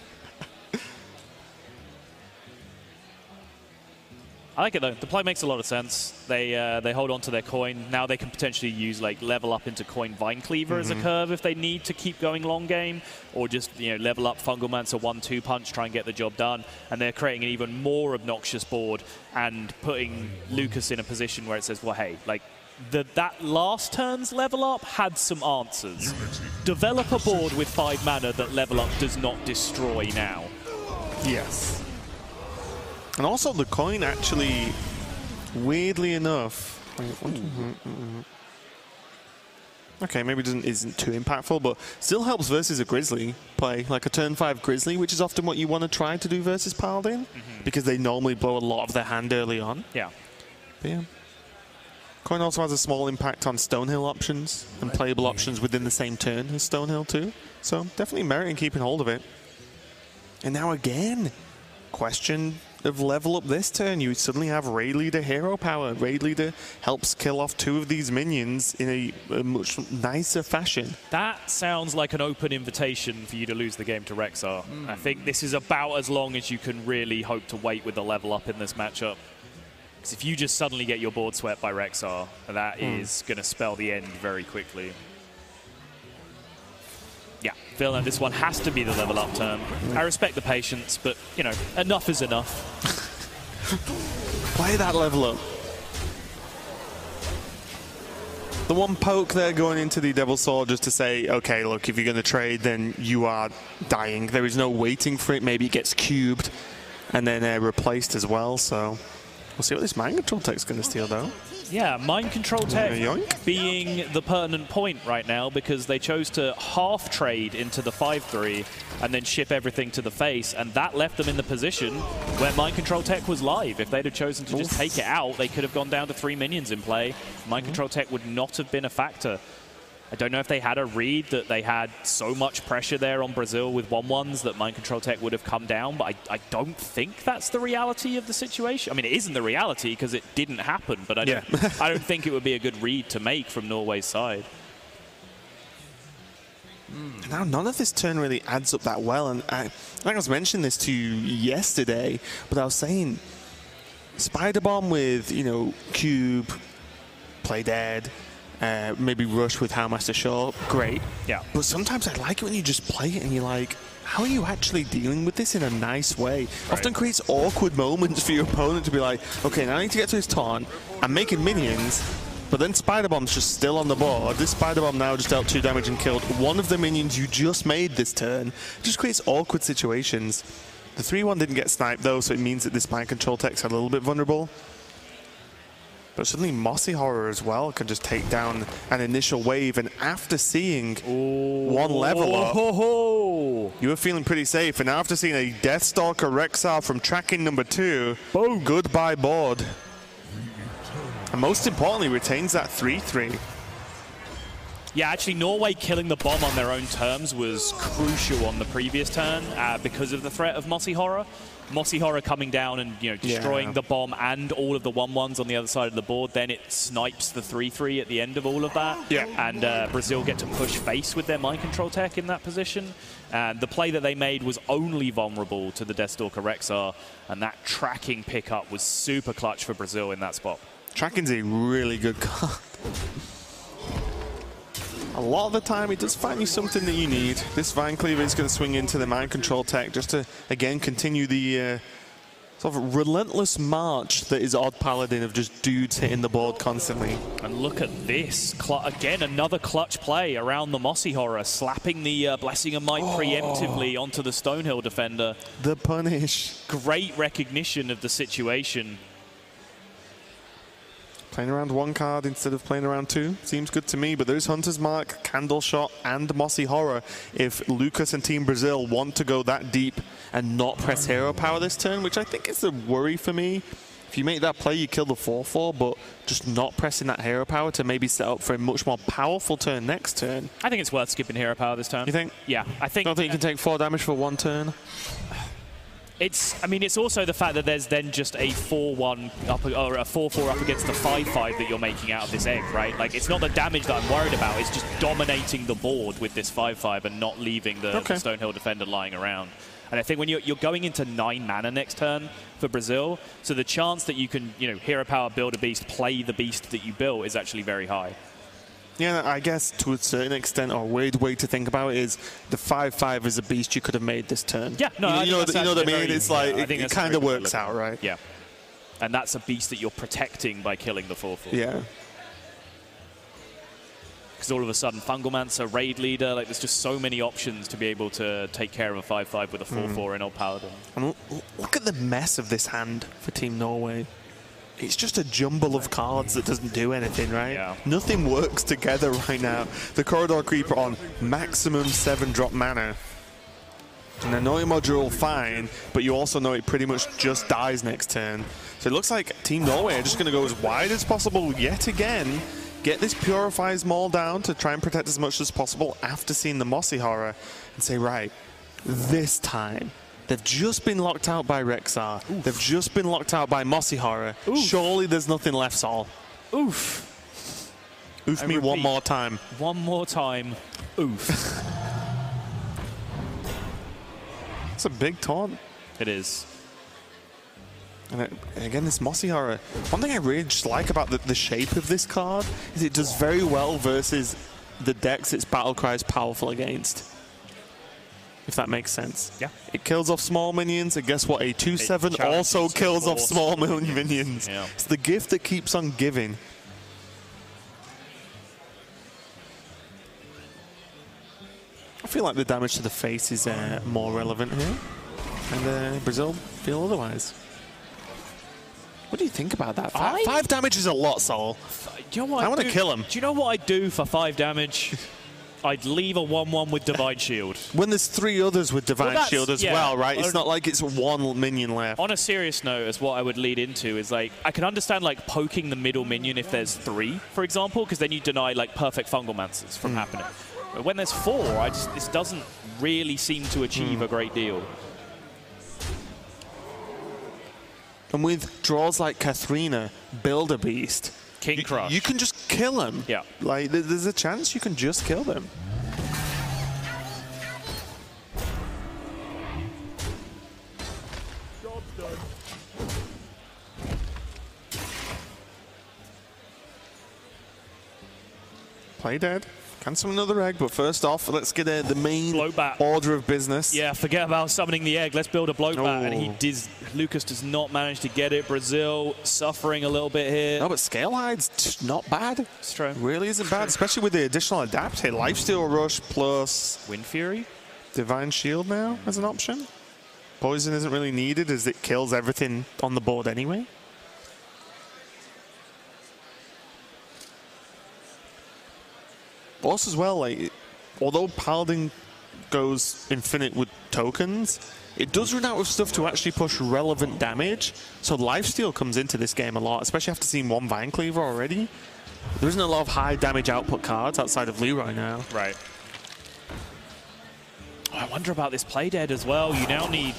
I like it though. The play makes a lot of sense. They hold on to their coin. Now they can potentially use like level up into coin Vine Cleaver as a curve if they need to keep going long game, or just level up Fungal Mancer 1-2 punch, try and get the job done. And they're creating an even more obnoxious board and putting Lucas in a position where it says, well, hey, like that last turn's level up had some answers. Develop a board with 5 mana that level up does not destroy now. Yes. And also the coin actually, weirdly enough, okay, maybe isn't too impactful, but still helps versus a Grizzly play, like a turn 5 Grizzly, which is often what you want to try to do versus Paladin, because they normally blow a lot of their hand early on. Yeah. But yeah. Coin also has a small impact on Stonehill options and playable options within the same turn as Stonehill too. So definitely merit in keeping hold of it. And now again, question of level up this turn. You suddenly have Raid Leader hero power. Raid Leader helps kill off 2 of these minions in a much nicer fashion. That sounds like an open invitation for you to lose the game to Rexar. I think this is about as long as you can really hope to wait with the level up in this matchup. Because if you just suddenly get your board swept by Rexar, that is going to spell the end very quickly. Yeah, feel like this one has to be the level up turn. I respect the patience, but, enough is enough. Play that level up. The one poke there going into the Devil's Sword just to say, okay, look, if you're going to trade, then you are dying. There is no waiting for it. Maybe it gets cubed and then replaced as well, so we'll see what this Mind Control tech's going to steal, though. Yeah, Mind Control tech being the pertinent point right now, because they chose to half trade into the 5-3 and then ship everything to the face, and that left them in the position where Mind Control tech was live. If they'd have chosen to just take it out, they could have gone down to 3 minions in play. Mind Control tech would not have been a factor. I don't know if they had a read that they had so much pressure there on Brazil with 1-1s that Mind Control tech would have come down, but I don't think that's the reality of the situation. I mean, it isn't the reality because it didn't happen, but I don't think it would be a good read to make from Norway's side. Now, none of this turn really adds up that well, and I think I was mentioning this to you yesterday, but I was saying Spider Bomb with, Cube, Play Dead, maybe Rush with Howmaster Shaw, great. Yeah. But sometimes I like it when you just play it and you're like, how are you actually dealing with this in a nice way? Right. Often creates awkward moments for your opponent to be like, okay, now I need to get to his taunt. I'm making minions, but then Spider Bomb's just still on the board. This Spider Bomb now just dealt 2 damage and killed one of the minions you just made this turn. It just creates awkward situations. The 3-1 didn't get sniped though, so it means that this Mind Control tech's a little bit vulnerable. But suddenly Mossy Horror as well can just take down an initial wave, and after seeing 1 level up, you were feeling pretty safe, and after seeing a Deathstalker Rexar from tracking number 2, boom, goodbye board. And most importantly, retains that 3-3. Yeah, actually, Norway killing the bomb on their own terms was crucial on the previous turn because of the threat of Mossy Horror. Mossy Horror coming down and destroying the bomb and all of the 1-1s on the other side of the board. Then it snipes the 3-3 at the end of all of that. Yeah. And Brazil get to push face with their Mind Control tech in that position. And the play that they made was only vulnerable to the Deathstalker Rexar, and that tracking pickup was super clutch for Brazil in that spot. Tracking's a really good card. A lot of the time, it does find you something that you need. This Vine Cleaver is going to swing into the Mind Control tech just to, again, continue the sort of relentless march that is Odd Paladin of just dudes hitting the board constantly. And look at this. Again, another clutch play around the Mossy Horror, slapping the Blessing of Might preemptively onto the Stonehill defender. The punish. Great recognition of the situation. Playing around 1 card instead of playing around 2 seems good to me, but there's Hunter's Mark, Candle Shot, and Mossy Horror. If Lucas and Team Brazil want to go that deep and not press hero power this turn, which I think is the worry for me If you make that play, you kill the 4/4, but just not pressing that hero power to maybe set up for a much more powerful turn next turn. I think it's worth skipping hero power this turn. You think? Yeah, I think. Don't think you can take 4 damage for 1 turn? I mean, it's also the fact that there's then just a 4-1 up or a 4-4 up against the 5-5 that you're making out of this egg, right? Like, it's not the damage that I'm worried about. It's just dominating the board with this 5-5 and not leaving the Stonehill defender lying around. And I think when you're going into 9 mana next turn for Brazil, so the chance that you can, you know, hero power, build a beast, play the beast that you built is actually very high. Yeah, I guess to a certain extent, or a weird way to think about it is the 5/5 is a beast you could have made this turn. Yeah, no, you know what I mean? It's like, yeah, it kind of works out, right? Yeah. And that's a beast that you're protecting by killing the 4/4. Yeah. Because all of a sudden, Fungalmancer, Raid Leader, like there's just so many options to be able to take care of a 5/5 with a 4/4 in Old Paladin. And look at the mess of this hand for Team Norway. It's just a jumble of cards that doesn't do anything, right? Yeah. Nothing works together right now. The Corridor Creeper on maximum 7-drop mana. And Annoying Module, fine, but you also know it pretty much just dies next turn. So it looks like Team Norway are just going to go as wide as possible yet again, get this Purify's Maul down to try and protect as much as possible after seeing the Mossy Horror, and say, right, this time, they've just been locked out by Rexar. Oof. They've just been locked out by Mossy Horror. Oof. Surely there's nothing left, Sol. Oof. Oof me one more time. One more time. Oof. It's a big taunt. It is. And again, this Mossy Horror. One thing I really just like about the shape of this card is it does very well versus the decks its Battlecry is powerful against. If that makes sense. Yeah. It kills off small minions, and guess what? A 2/7 also kills off small minions. Yeah. It's the gift that keeps on giving. I feel like the damage to the face is more relevant here. And Brazil feel otherwise. What do you think about that? 5 damage is a lot, Sol. Do you know what I want to kill him. Do you know what I'd do for 5 damage? I'd leave a 1/1 with Divine Shield. When there's 3 others with Divine Shield as well, right? It's not like it's 1 minion left. On a serious note, as what I would lead into is like, I can understand like poking the middle minion if there's 3, for example, because then you deny like perfect Fungalmancers from happening. But when there's 4, this doesn't really seem to achieve a great deal. And with draws like Katharina, build a beast. King Crush. You can just kill them. Yeah. Like, there's a chance you can just kill them. Job's done. Play dead. Cancel another egg, but first off, let's get the main order of business. Yeah, forget about summoning the egg. Let's build a bloatbat. And Lucas does not manage to get it. Brazil suffering a little bit here. No, but Scalehide's not bad. It's true. Really isn't bad, especially with the additional adapt here. Lifesteal Rush plus Wind Fury? Divine Shield now as an option. Poison isn't really needed as it kills everything on the board anyway. Also as well, like, although Paladin goes infinite with tokens, it does run out of stuff to actually push relevant damage. So Lifesteal comes into this game a lot, especially after seeing 1 Vine Cleaver already. There isn't a lot of high damage output cards outside of Leroy now. Right. I wonder about this play dead as well. You now need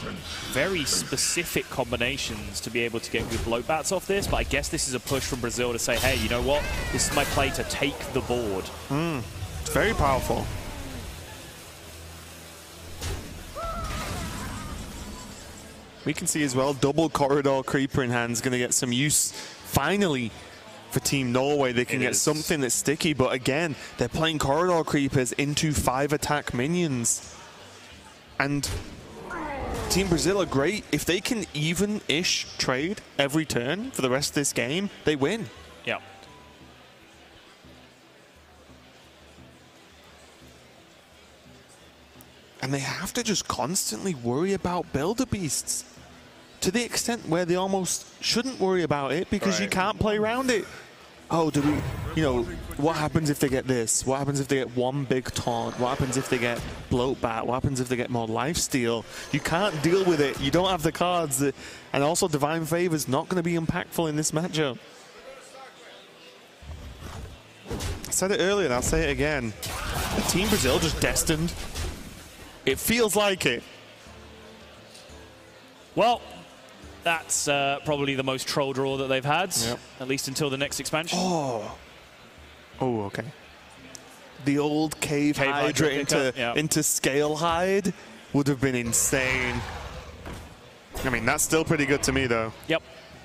very specific combinations to be able to get good bloatbats off this, but I guess this is a push from Brazil to say, hey, you know what? This is my play to take the board. It's very powerful. We can see as well, double Corridor Creeper in hand is going to get some use, finally, for Team Norway. They can get something that's sticky, but again, they're playing Corridor Creepers into 5-attack minions. And Team Brazil are great. If they can even-ish trade every turn for the rest of this game, they win. Yeah. And they have to just constantly worry about Builder Beasts to the extent where they almost shouldn't worry about it because you can't play around it. Oh, do we... you know, what happens if they get this? What happens if they get one big taunt? What happens if they get bloat bat? What happens if they get more lifesteal? You can't deal with it. You don't have the cards. And also Divine Favor's not going to be impactful in this matchup. I said it earlier and I'll say it again. Team Brazil just destined. It feels like it. Well, that's probably the most troll draw that they've had, yep. At least until the next expansion. Oh, okay. The old Cave Hydra into Scale Hide would have been insane. I mean, that's still pretty good to me, though. Yep.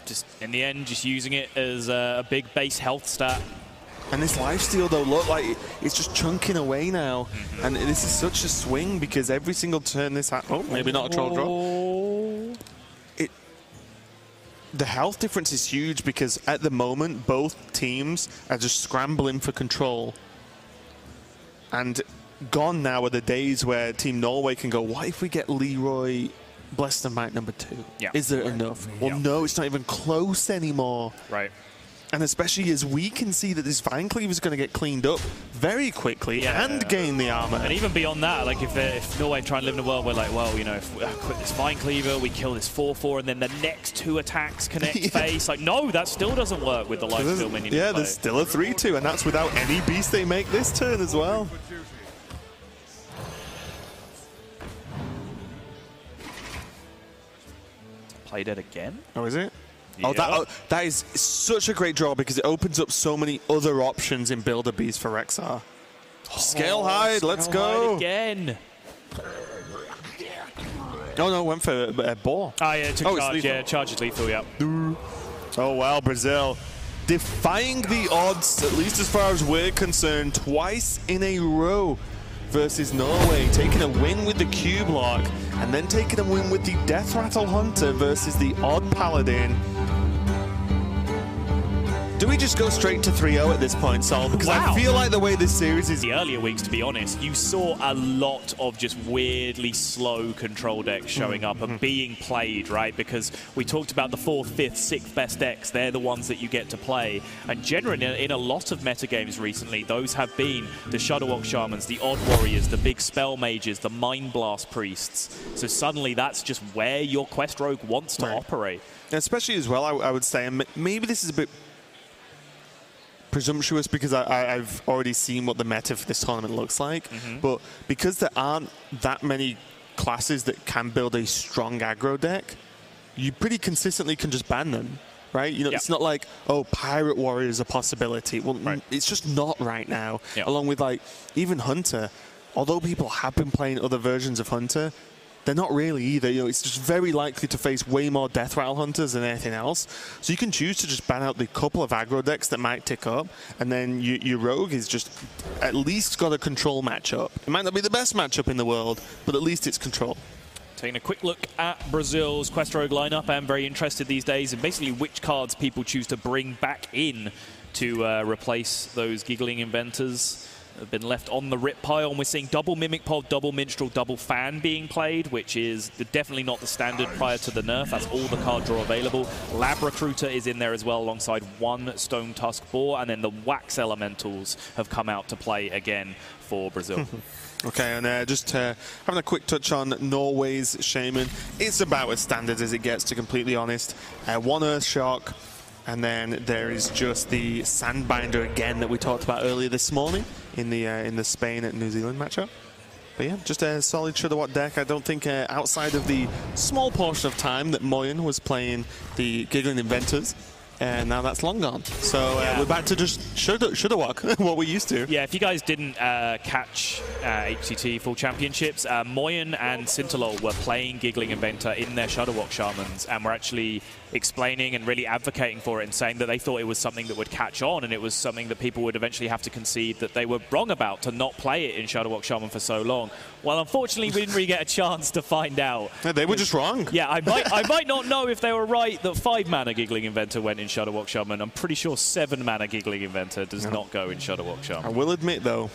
Just in the end, just using it as a big base health stat. And this lifesteal, though, look like it's just chunking away now. Mm-hmm. And this is such a swing because every single turn this oh, maybe not a troll draw. The health difference is huge because at the moment, both teams are just scrambling for control. And gone now are the days where Team Norway can go, what if we get Leroy Blessed of Might #2? Yeah. Is there enough? Well, no, it's not even close anymore. Right. And especially as we can see that this Vine Cleaver is going to get cleaned up very quickly and gain the armor. And even beyond that, like if Norway try and live in a world where, like, well, you know, if we quit this Vine Cleaver, we kill this 4/4, and then the next 2 attacks connect face. Like, no, that still doesn't work with the lifesteal minion. Yeah, there's still a 3/2, and that's without any beast they make this turn as well. Play dead again? Oh, is it? Yeah. That is such a great draw because it opens up so many other options in Builder Bees for Rexar. Scale Hide, let's go. Again. Oh, no, went for Boar. Ah, yeah, charge. Yeah, charge is lethal, yeah. Oh, wow, Brazil. Defying the odds, at least as far as we're concerned, twice in a row versus Norway, taking a win with the Cube Lock, and then taking a win with the Death Rattle Hunter versus the Odd Paladin. Do we just go straight to 3-0 at this point, Sol? Because I feel like the way this series is... The earlier weeks, to be honest, you saw a lot of just weirdly slow control decks showing up and being played, right? Because we talked about the 4th, 5th, 6th best decks. They're the ones that you get to play. And generally, in a lot of metagames recently, those have been the Shadowwalk Shamans, the Odd Warriors, the big Spell Mages, the Mind Blast Priests. So suddenly, that's just where your Quest Rogue wants to operate. Especially as well, I would say, and maybe this is a bit presumptuous because I've already seen what the meta for this tournament looks like, but because there aren't that many classes that can build a strong aggro deck, you pretty consistently can just ban them, right? You know, it's not like, oh, Pirate Warrior is a possibility. Well, it's just not right now. Along with, like, even Hunter, although people have been playing other versions of Hunter, they're not really either. You know, it's just very likely to face way more Death Rattle Hunters than anything else. So you can choose to just ban out the couple of aggro decks that might tick up, and then your Rogue is just at least got a control matchup. It might not be the best matchup in the world, but at least it's control. Taking a quick look at Brazil's Quest Rogue lineup, I'm very interested these days in basically which cards people choose to bring back in to replace those Giggling Inventors. Have been left on the rip pile, and we're seeing double Mimic Pod, double Minstrel, double Fan being played, which is definitely not the standard prior to the nerf. That's all the card draw available. Lab Recruiter is in there as well, alongside 1 Stone Tusk Boar, and then the Wax Elementals have come out to play again for Brazil. Okay, and just having a quick touch on Norway's Shaman. It's about as standard as it gets, to completely honest. 1 Earth Shock, and then there is just the Sandbinder again that we talked about earlier this morning in the Spain and New Zealand matchup. But yeah, just a solid Shudderwatt deck. I don't think outside of the small portion of time that Moyen was playing the Giggling Inventors, and now that's long gone. So we're back to just Shudderwack, what we used to. Yeah, if you guys didn't catch HCT Full Championships, Moyen and Sintalol were playing Giggling Inventor in their Shudderwack Shamans, and were actually explaining and really advocating for it and saying that they thought it was something that would catch on, and it was something that people would eventually have to concede that they were wrong about, to not play it in Shadowwalk Shaman for so long. Well, unfortunately, we didn't really get a chance to find out. Yeah, they were just wrong. Yeah, I might not know if they were right that 5-mana Giggling Inventor went in Shadowwalk Shaman. I'm pretty sure 7-mana Giggling Inventor does not go in Shadowwalk Shaman. I will admit, though,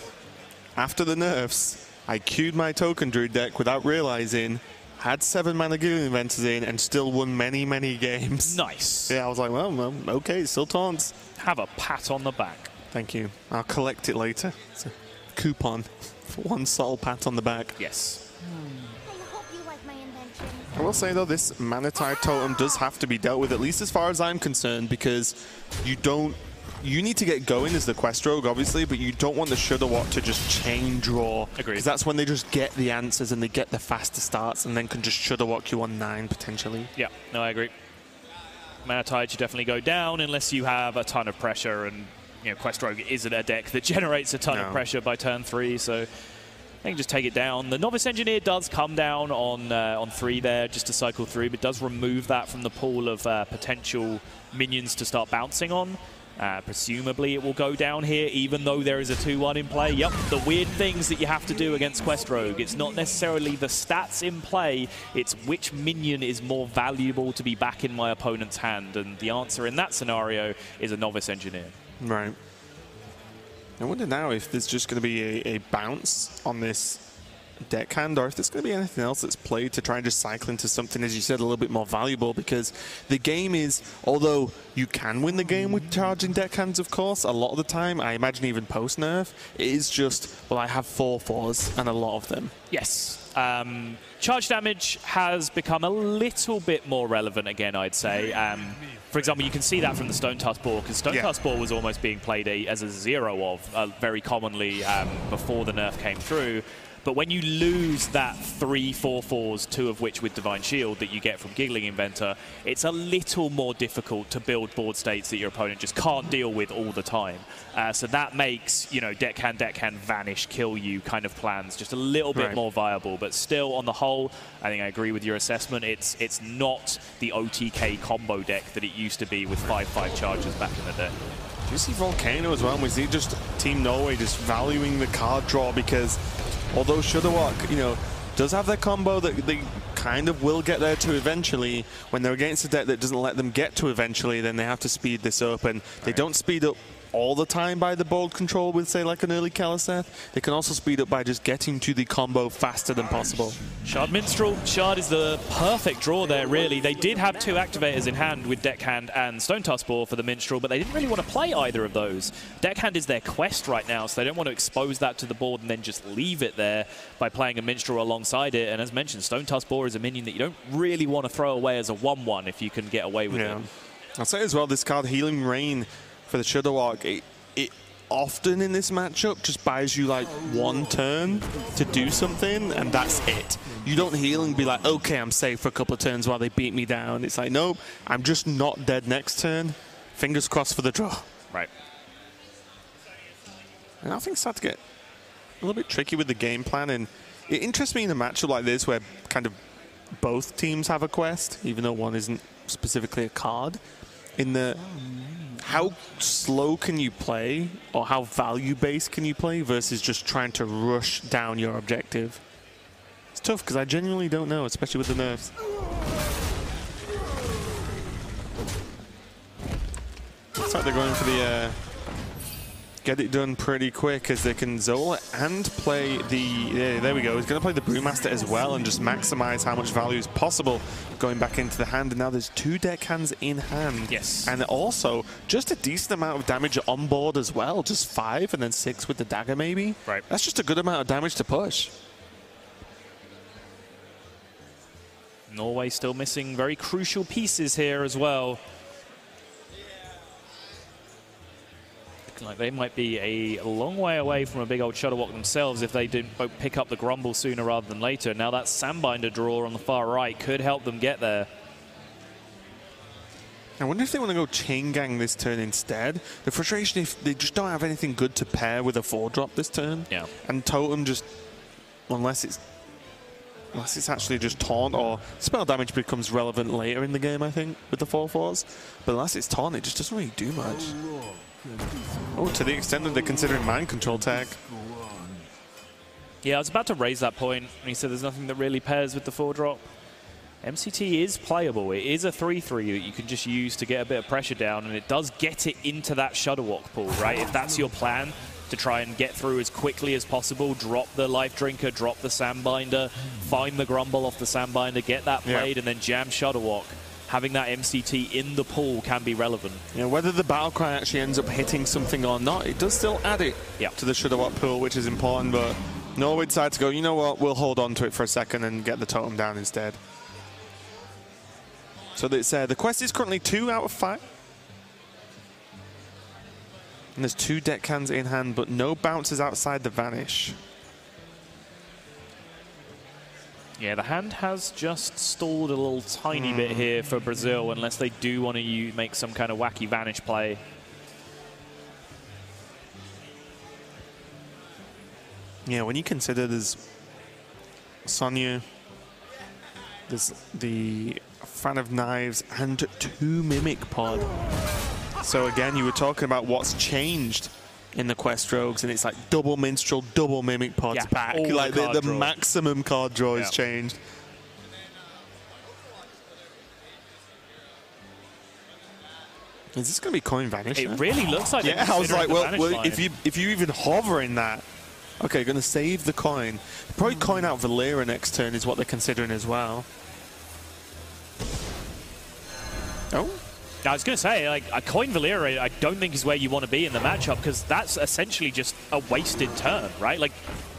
after the nerfs, I queued my Token Druid deck without realizing, had 7-mana Giggling Inventors in, and still won many, many games. Nice. Yeah, I was like, well, okay, still taunts. Have a pat on the back. Thank you. I'll collect it later. It's a coupon for 1 soul pat on the back. Yes. I hope you like my invention. I will say, though, this Mana Tide totem does have to be dealt with, at least as far as I'm concerned, because you need to get going as the quest rogue, obviously, but you don't want the Shudderwock to just chain draw. Agreed. Because that's when they just get the answers and they get the faster starts and then can just Shudderwock you on 9, potentially. Yeah, no, I agree. Mana Tide should definitely go down unless you have a ton of pressure, and Quest Rogue isn't a deck that generates a ton of pressure by turn 3, so they can just take it down. The Novice Engineer does come down on 3 there just to cycle through, but does remove that from the pool of potential minions to start bouncing on. Presumably it will go down here, even though there is a 2-1 in play. Yep, the weird things that you have to do against Quest Rogue. It's not necessarily the stats in play, it's which minion is more valuable to be back in my opponent's hand. And the answer in that scenario is a Novice Engineer. Right. I wonder now if there's just going to be a bounce on this deckhand, or if there's going to be anything else that's played to try and just cycle into something, as you said, a little bit more valuable, because the game is, although you can win the game with charging deckhands, of course, a lot of the time, I imagine even post-nerf, it is just, well, I have 4/4s and a lot of them. Yes. Charge damage has become a little bit more relevant again, I'd say. For example, you can see that from the Stone Tusk Ball, because Stone Tusk Ball was almost being played as a 0 of very commonly before the nerf came through. But when you lose that 3 4/4s, 2 of which with Divine Shield that you get from Giggling Inventor, it's a little more difficult to build board states that your opponent just can't deal with all the time. So that makes, deckhand, vanish, kill you kind of plans just a little bit more viable. But still, on the whole, I think I agree with your assessment. It's not the OTK combo deck that it used to be with 5/5 charges back in the day. Do you see Volcano as well? We see just Team Norway just valuing the card draw, because although Shudderwock, does have their combo that they kind of will get there to eventually, when they're against a deck that doesn't let them get to eventually, then they have to speed this up. And they don't speed up all the time by the board control with, say, like an early Kaliseth. They can also speed up by just getting to the combo faster than possible. Shard Minstrel. Shard is the perfect draw there, really. They did have 2 activators in hand with Deckhand and Stone Tusk Ball for the Minstrel, but they didn't really want to play either of those. Deckhand is their quest right now, so they don't want to expose that to the board and then just leave it there by playing a Minstrel alongside it. And as mentioned, Stone Tusk Ball is a minion that you don't really want to throw away as a 1/1 if you can get away with it. I'll say as well, this card, Healing Rain, for the Shudderwock, it often in this matchup just buys you like 1 turn to do something, and that's it. You don't heal and be like, okay, I'm safe for a couple of turns while they beat me down. It's like, nope, I'm just not dead next turn. Fingers crossed for the draw. Right. And I think it's starting to get a little bit tricky with the game plan, and it interests me in a matchup like this where kind of both teams have a quest, even though one isn't specifically a card, in the how slow can you play, or how value-based can you play, versus just trying to rush down your objective. It's tough, because I genuinely don't know, especially with the nerfs. Looks like they're going for the get it done pretty quick, as they can Zola and play the... there we go. He's going to play the Brewmaster as well and just maximize how much value is possible going back into the hand. And now there's 2 deckhands in hand. Yes. And also just a decent amount of damage on board as well. Just 5 and then 6 with the dagger maybe. Right. That's just a good amount of damage to push. Norway still missing very crucial pieces here as well. Like they might be a long way away from a big old Shudderwock themselves if they didn't pick up the Grumble sooner rather than later. Now that Sandbinder draw on the far right could help them get there. I wonder if they want to go Chain Gang this turn instead. The frustration if they just don't have anything good to pair with a 4-drop this turn. Yeah. And Totem just, unless it's actually just Taunt, or spell damage becomes relevant later in the game, I think, with the 4/4s. But unless it's Taunt, it just doesn't really do much. Oh, to the extent that they're considering Mind Control tag. Yeah, I was about to raise that point, and he said there's nothing that really pairs with the 4-drop. MCT is playable. It is a 3/3 that you can just use to get a bit of pressure down, and it does get it into that Shudderwock pool, right? If that's your plan, to try and get through as quickly as possible, drop the Life Drinker, drop the Sandbinder, find the Grumble off the Sandbinder, get that played, and then jam Shudderwock. having that MCT in the pool can be relevant. Yeah, whether the battle cry actually ends up hitting something or not, it does still add it to the Shudderwock pool, which is important. But Norway decided to go, you know what, we'll hold on to it for a second and get the totem down instead. So the quest is currently 2 out of 5. And there's 2 deckhands in hand, but no bouncers outside the Vanish. Yeah, the hand has just stalled a little tiny bit here for Brazil, unless they do want to make some kind of wacky Vanish play. Yeah, when you consider there's Sonya, there's the Fan of Knives, and 2 Mimic Pod. So again, you were talking about what's changed in the Quest Rogues, and it's like double Minstrel, double Mimic Pods back. Like the maximum card draw has changed. Is this going to be coin Vanish? It really looks like I was like, well if you even hover in that, okay, going to save the coin. Probably coin out Valera next turn is what they're considering as well. Oh. I was going to say, like, a coin Valera, I don't think is where you want to be in the matchup, because that's essentially just a wasted turn, right? Like,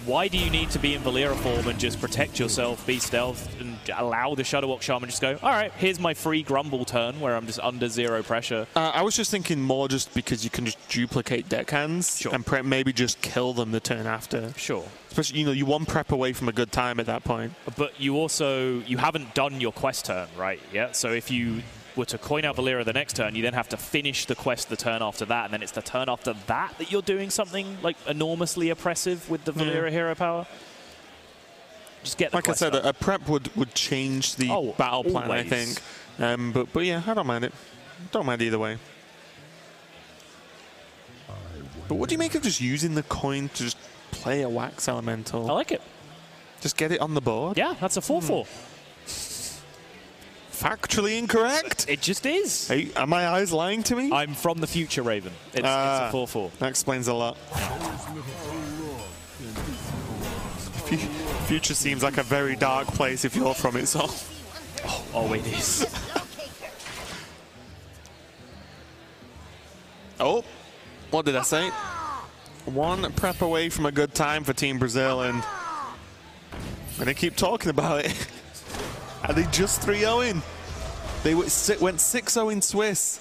why do you need to be in Valera form and just protect yourself, be stealth, and allow the Shudderwock Shaman just go, all right, here's my free Grumble turn where I'm just under 0 pressure? I was just thinking more just because you can just duplicate deckhands and maybe just kill them the turn after. Sure. Especially, you know, you 1 prep away from a good time at that point. But you also, you haven't done your quest turn, right? Yeah. So if you were to coin out Valera the next turn, you then have to finish the quest the turn after that, and then it's the turn after that that you're doing something like enormously oppressive with the Valera hero power. Just get the like I said, a prep would change the battle plan, I think. But yeah, I don't mind it. Don't mind either way. But what do you make of just using the coin to just play a Wax Elemental? I like it. Just get it on the board? Yeah, that's a 4/4. Factually incorrect? It just is. Hey, are my eyes lying to me? I'm from the future, Raven. It's a 4/4. That explains a lot. Future seems like a very dark place if you're from it, so. Oh, it is. Oh, what did I say? 1 prep away from a good time for Team Brazil, and they keep talking about it. Are they just 3-0-ing? They went 6-0 in Swiss.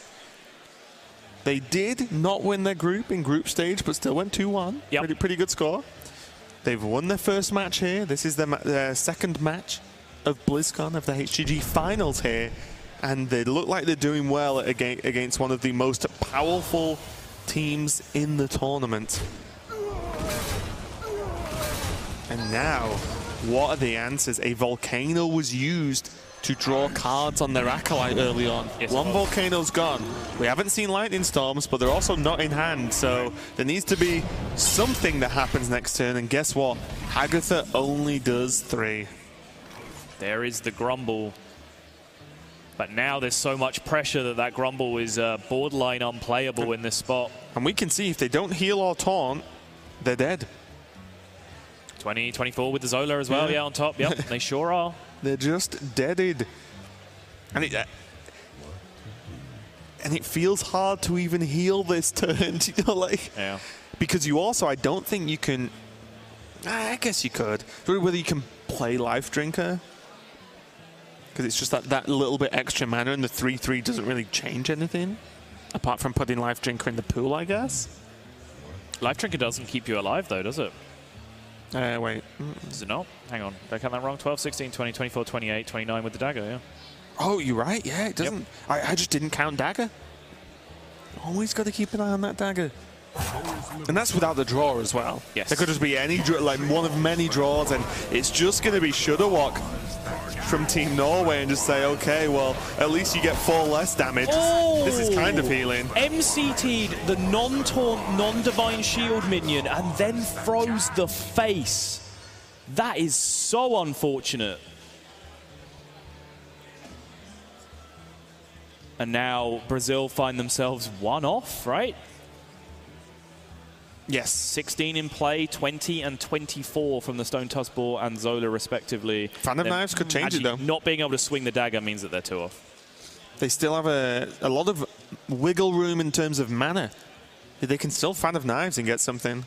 They did not win their group in group stage, but still went 2-1. Yep. Pretty good score. They've won their first match here. This is their second match of BlizzCon, of the HGG finals here. And they look like they're doing well against one of the most powerful teams in the tournament. And now, what are the answers? A Volcano was used to draw cards on their Acolyte early on. Yes, 1 Volcano's gone. We haven't seen Lightning Storms, but they're also not in hand, so there needs to be something that happens next turn, and guess what? Agatha only does 3. There is the Grumble. But now there's so much pressure that Grumble is borderline unplayable in this spot. And we can see if they don't heal or taunt, they're dead. 20-24 with the Zola as well, on top. Yep, they sure are. They're just deaded. And it feels hard to even heal this turn, you know, like. Yeah. Because you also, I don't think you can. I guess you could. Whether you can play Life Drinker, because it's just that little bit extra mana, and the 3/3 doesn't really change anything, apart from putting Life Drinker in the pool, I guess. Life Drinker doesn't keep you alive, though, does it? Wait. Does it not? Hang on. Did I count that wrong? 12, 16, 20, 24, 28, 29 with the dagger, yeah. Oh, you're right. Yeah, it doesn't. Yep. I just didn't count dagger. Always got to keep an eye on that dagger. And that's without the draw as well. Yes. There could just be any, like one of many draws, and it's just going to be Shudderwock from Team Norway and just say, okay, well, at least you get 4 less damage. Oh! This is kind of healing. MCT'd the non-taunt, non-divine shield minion and then froze the face. That is so unfortunate. And now Brazil find themselves 1 off, right? Yes. 16 in play, 20 and 24 from the Stone Tuskball and Zola respectively. Fan of Knives could change it though. Not being able to swing the dagger means that they're 2 off. they still have a lot of wiggle room in terms of mana. They can still Fan of Knives and get something.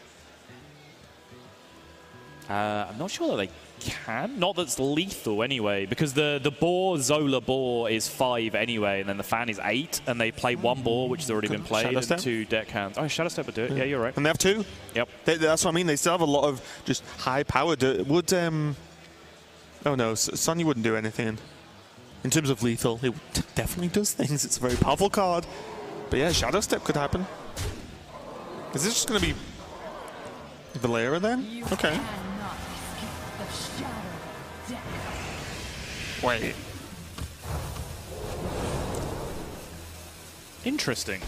I'm not sure that they can. Not that's lethal anyway, because the boar, Zola boar, is 5 anyway, and then the fan is 8, and they play 1 boar, which has already been played, and 2 deck hands. Oh, Shadow Step would do it. Yeah, you're right. And they have 2? Yep. That's what I mean. They still have a lot of just high power. Would, oh no, Sonya wouldn't do anything. In terms of lethal, it definitely does things. It's a very powerful card. But yeah, Shadow Step could happen. Is this just going to be Valera then? Okay. Wait. Interesting.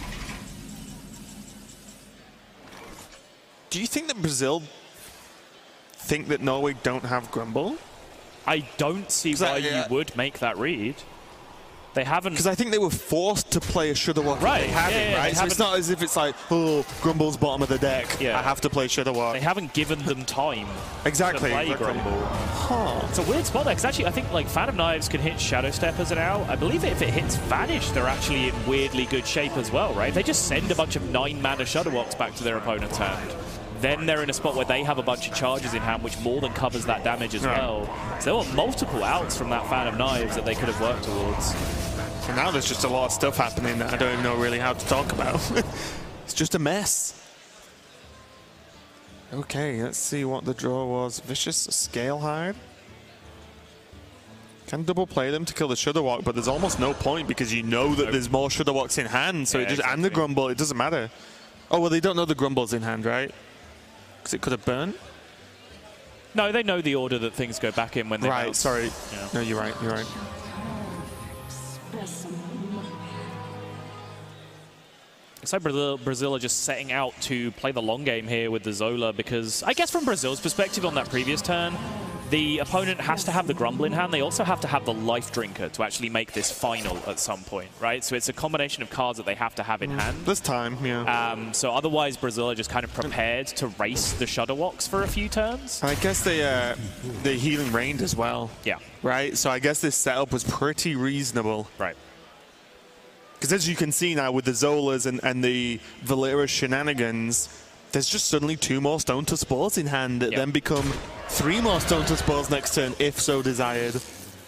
Do you think that Brazil think that Norway don't have Grumble? I don't see why you would make that read. They haven't... Because I think they were forced to play a Shudderwock. Right. They haven't, right? So it's not as if it's like, oh, Grumble's bottom of the deck. Yeah. I have to play Shudderwock. They haven't given them time exactly. to play Grumble. Huh. It's a weird spot there, because actually I think like Fan of Knives can hit Shadow Step as an out. I believe if it hits Vanish, they're actually in weirdly good shape as well, right? They just send a bunch of 9-mana Shudderwocks back to their opponent's hand. Then they're in a spot where they have a bunch of charges in hand, which more than covers that damage as well. So there were multiple outs from that Fan of Knives that they could have worked towards. And now there's just a lot of stuff happening that I don't even know really how to talk about. It's just a mess. Okay, let's see what the draw was. Vicious Scale Hide. Can double play them to kill the Shudderwock, but there's almost no point because you know that there's more Shudderwocks in hand, so it just and the Grumble, it doesn't matter. Oh, well, they don't know the Grumble's in hand, right? Because it could have burned. No, they know the order that things go back in when they bounce. Sorry. Yeah. No, you're right, you're right. It's like Brazil are just setting out to play the long game here with the Zola because, I guess from Brazil's perspective on that previous turn, the opponent has to have the Grumble in hand. They also have to have the Life Drinker to actually make this final at some point, right? So it's a combination of cards that they have to have in hand. This time, yeah. So otherwise, Brazil are just kind of prepared to race the Shudderwocks for a few turns. And I guess they Healing Rained as well. Yeah. Right? So I guess this setup was pretty reasonable. Right. Because as you can see now with the Zolas and the Valera shenanigans, there's just suddenly 2 more Stone to Spores in hand that then become 3 more Stone to Spores next turn, if so desired.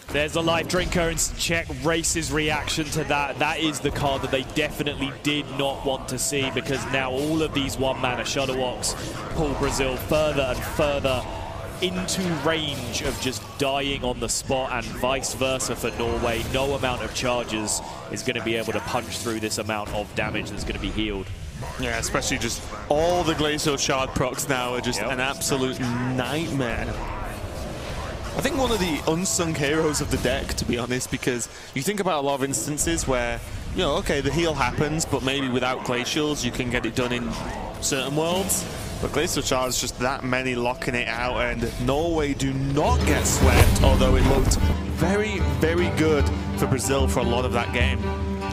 There's the Life Drinker, and check Race's reaction to that. That is the card that they definitely did not want to see, because now all of these 1-mana Shudderwocks pull Brazil further and further into range of just dying on the spot, and vice versa for Norway. No amount of charges is going to be able to punch through this amount of damage that's going to be healed. Yeah, especially just all the Glacial Shard procs now are just an absolute nightmare. I think one of the unsung heroes of the deck, to be honest, because you think about a lot of instances where, you know, okay, the heal happens, but maybe without Glacials you can get it done in certain worlds. But Glacial Shard is just that many locking it out, and Norway do not get swept, although it looked very, very good for Brazil for a lot of that game.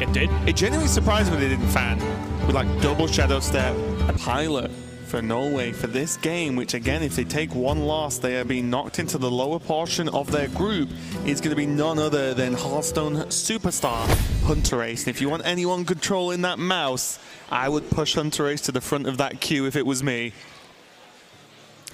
It did. It genuinely surprised me they didn't fan with like double Shadow Step, a pilot for Norway for this game, which again, if they take 1 loss, they are being knocked into the lower portion of their group. It's going to be none other than Hearthstone superstar Hunter Ace. And if you want anyone controlling that mouse, I would push Hunter Ace to the front of that queue if it was me.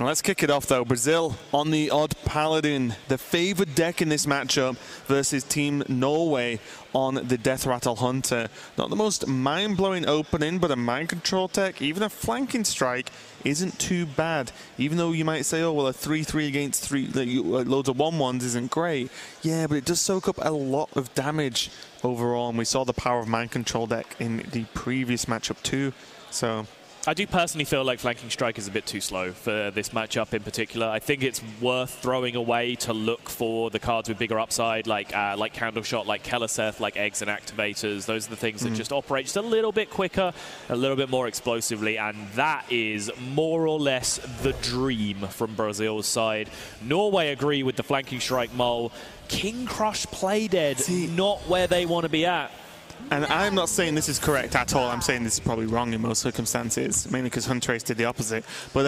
Well, let's kick it off though. Brazil on the odd Paladin, the favored deck in this matchup versus Team Norway on the Death Rattle Hunter. Not the most mind-blowing opening, but a mind control tech, even a flanking strike, isn't too bad. Even though you might say, oh, well, a 3-3 against 3, loads of 1-1s isn't great. Yeah, but it does soak up a lot of damage overall, and we saw the power of mind control deck in the previous matchup too. So I do personally feel like Flanking Strike is a bit too slow for this matchup in particular. I think it's worth throwing away to look for the cards with bigger upside, like Candle Shot, like Keleseth, like Eggs and Activators. Those are the things that just operate just a little bit quicker, a little bit more explosively, and that is more or less the dream from Brazil's side. Norway agree with the Flanking Strike Mole. King Crush Play Dead, not where they want to be at. And I'm not saying this is correct at all. I'm saying this is probably wrong in most circumstances, mainly because Hunter Ace did the opposite. But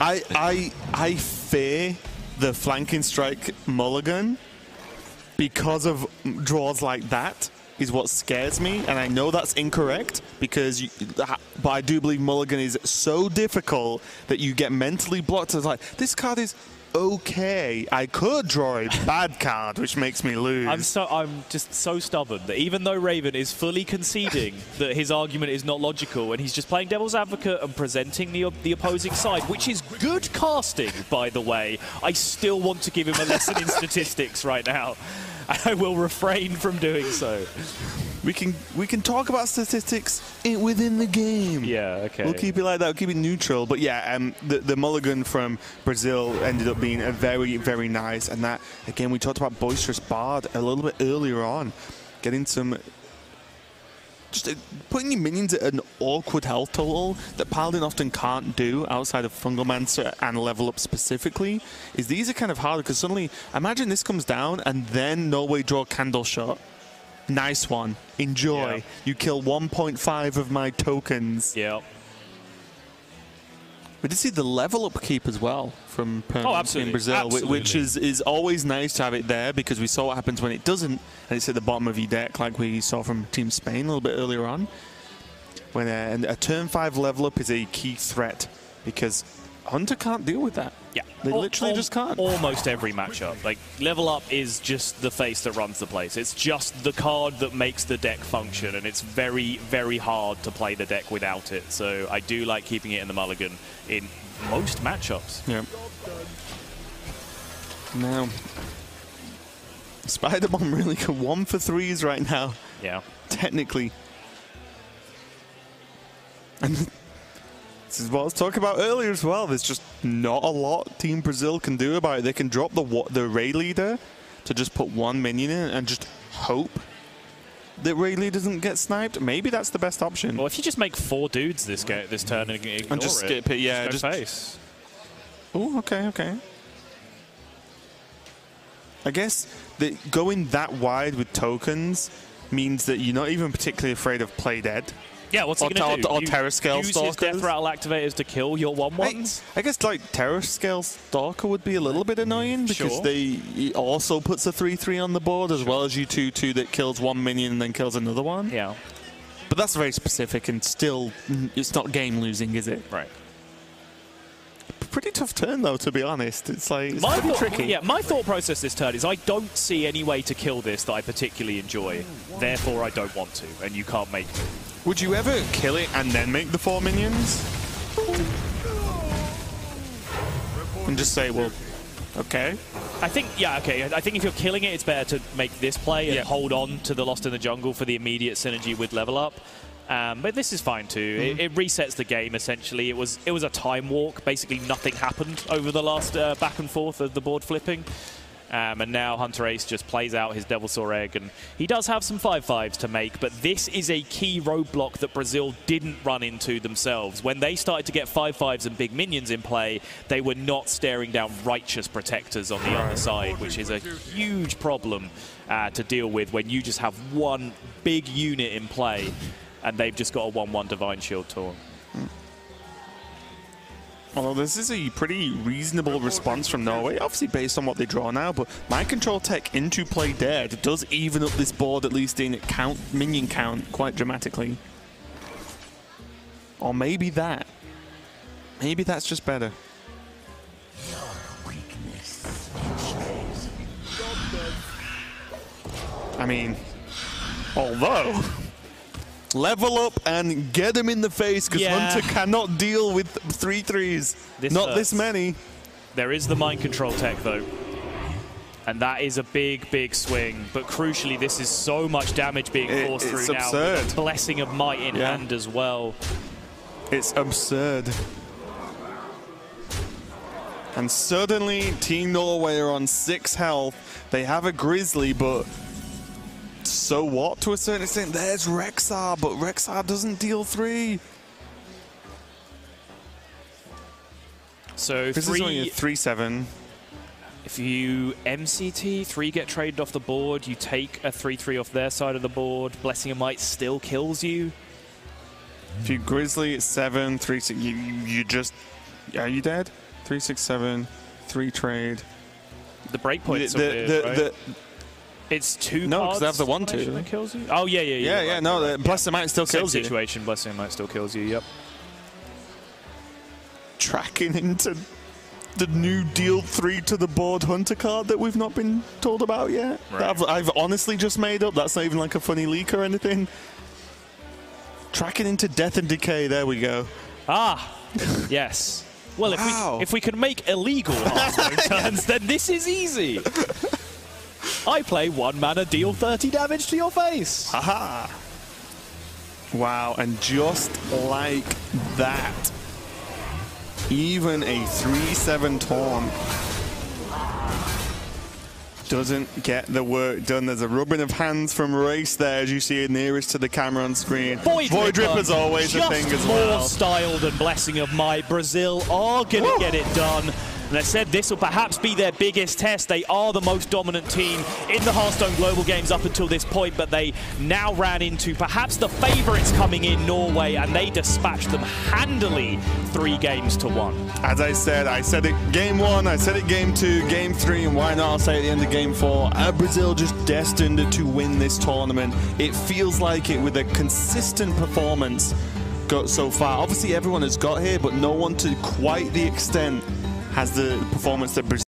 I fear the Flanking Strike mulligan because of draws like that. is what scares me, and I know that's incorrect because but I do believe Mulligan is so difficult that you get mentally blocked. It's like, this card is okay. I could draw a bad card, which makes me lose. I'm just so stubborn that even though Raven is fully conceding that his argument is not logical, and he's just playing devil's advocate and presenting the opposing side, which is good casting, by the way, I still want to give him a lesson in statistics right now. I will refrain from doing so. We can talk about statistics within the game. Yeah, okay. We'll keep it like that. We'll keep it neutral. But yeah, the Mulligan from Brazil ended up being a very, very nice. And that, again, we talked about Boisterous Bard a little bit earlier on. Getting some... Just putting your minions at an awkward health total that Paladin often can't do outside of Fungalmancer and level up specifically, is these are kind of hard because suddenly, imagine this comes down and then Norway draw Candle Shot. Nice one. Enjoy. Yeah. You kill 1.5 of my tokens. Yeah. We did see the level up keep as well from Permanence in Brazil, absolutely. which is always nice to have it there because we saw what happens when it doesn't, and it's at the bottom of your deck like we saw from Team Spain a little bit earlier on. When a turn 5 level up is a key threat because Hunter can't deal with that. Yeah. They literally just can't. Almost every matchup. Like, level up is just the face that runs the place. It's just the card that makes the deck function, and it's very, very hard to play the deck without it. So I do like keeping it in the Mulligan in most matchups. Yeah. Now, Spider-Bomb really good. 1 for 3s right now. Yeah. Technically. And this is what I was talking about earlier as well. There's just not a lot Team Brazil can do about it. They can drop the Ray Leader to just put 1 minion in and just hope that Ray Leader doesn't get sniped. Maybe that's the best option. Well, if you just make 4 dudes this turn and ignore and just skip it, yeah. Just face. Oh, okay. I guess that going that wide with tokens means that you're not even particularly afraid of Play Dead. Yeah, what's he going to do? Or Terror Scale Stalkers. Use his Death Rattle activators to kill your 1/1s? I guess like Terror Scale Stalker would be a little bit annoying because he also puts a 3/3 on the board as well as you 2/2 that kills 1 minion and then kills another one. Yeah. But that's very specific and still, it's not game losing, is it? Right. Pretty tough turn though, to be honest. It's like, it's pretty tricky. Yeah, my thought process this turn is I don't see any way to kill this that I particularly enjoy. Therefore, I don't want to, and you can't make me. Would you ever kill it and then make the 4 minions? And just say, well, okay. I think if you're killing it, it's better to make this play and hold on to the Lost in the Jungle for the immediate synergy with level up. But this is fine too. It resets the game essentially. It was a time walk. Basically, nothing happened over the last back and forth of the board flipping. And now Hunter Ace just plays out his Devilsaur Egg, and he does have some 5/5s to make, but this is a key roadblock that Brazil didn't run into themselves. When they started to get 5/5s and big minions in play, they were not staring down Righteous Protectors on the other side, which is a huge problem to deal with when you just have one big unit in play, and they've just got a 1/1 Divine Shield Taunt. Well, this is a pretty reasonable response from Norway, obviously based on what they draw now, but Mind Control Tech into Play Dead does even up this board, at least in minion count, quite dramatically. Or maybe that's just better. I mean, although... Level up and get him in the face because Hunter cannot deal with 3/3s. Not this many. There is the Mind Control Tech though. And that is a big, big swing. But crucially, this is so much damage being forced through now. It's absurd. Blessing of Might in hand as well. It's absurd. And suddenly, Team Norway are on 6 health. They have a Grizzly, but... So what, to a certain extent? There's Rexar, but Rexar doesn't deal 3. So this is only a 3/7. If you MCT, 3 get traded off the board, you take a 3/3 off their side of the board, Blessing of Might still kills you. If you Grizzly at 7, 3, 6, you just... Are you dead? 3, 6, 7, 3 trade. The breakpoint's right? It's 2 No, cards. because they have the 1/2 that kills you. Oh yeah, Yeah, right, no, right. Blessing Might still Same kills you. situation. Blessing Might still kills you. Yep. Tracking into the new deal 3 to the board Hunter card that we've not been told about yet. Right. I've honestly just made up. That's not even like a funny leak or anything. Tracking into Death and Decay. There we go. Ah, yes. Well, Wow. if we can make illegal Hearthstone turns, then this is easy. I play 1 mana, deal 30 damage to your face. Haha. Wow, and just like that, even a 3/7 taunt doesn't get the work done. There's a rubbing of hands from Race there, as you see it nearest to the camera on screen. Void Ripper's always a thing as well. More styled and Blessing of Might. Brazil are going to get it done. And I said this will perhaps be their biggest test. They are the most dominant team in the Hearthstone Global Games up until this point, but they now ran into perhaps the favourites coming in, Norway, and they dispatched them handily 3-1. As I said it game 1, I said it game 2, game 3, and why not I'll say at the end of game 4. Brazil just destined to win this tournament. It feels like it with a consistent performance got so far. Obviously everyone has got here, but no one to quite the extent has the performance that Brazil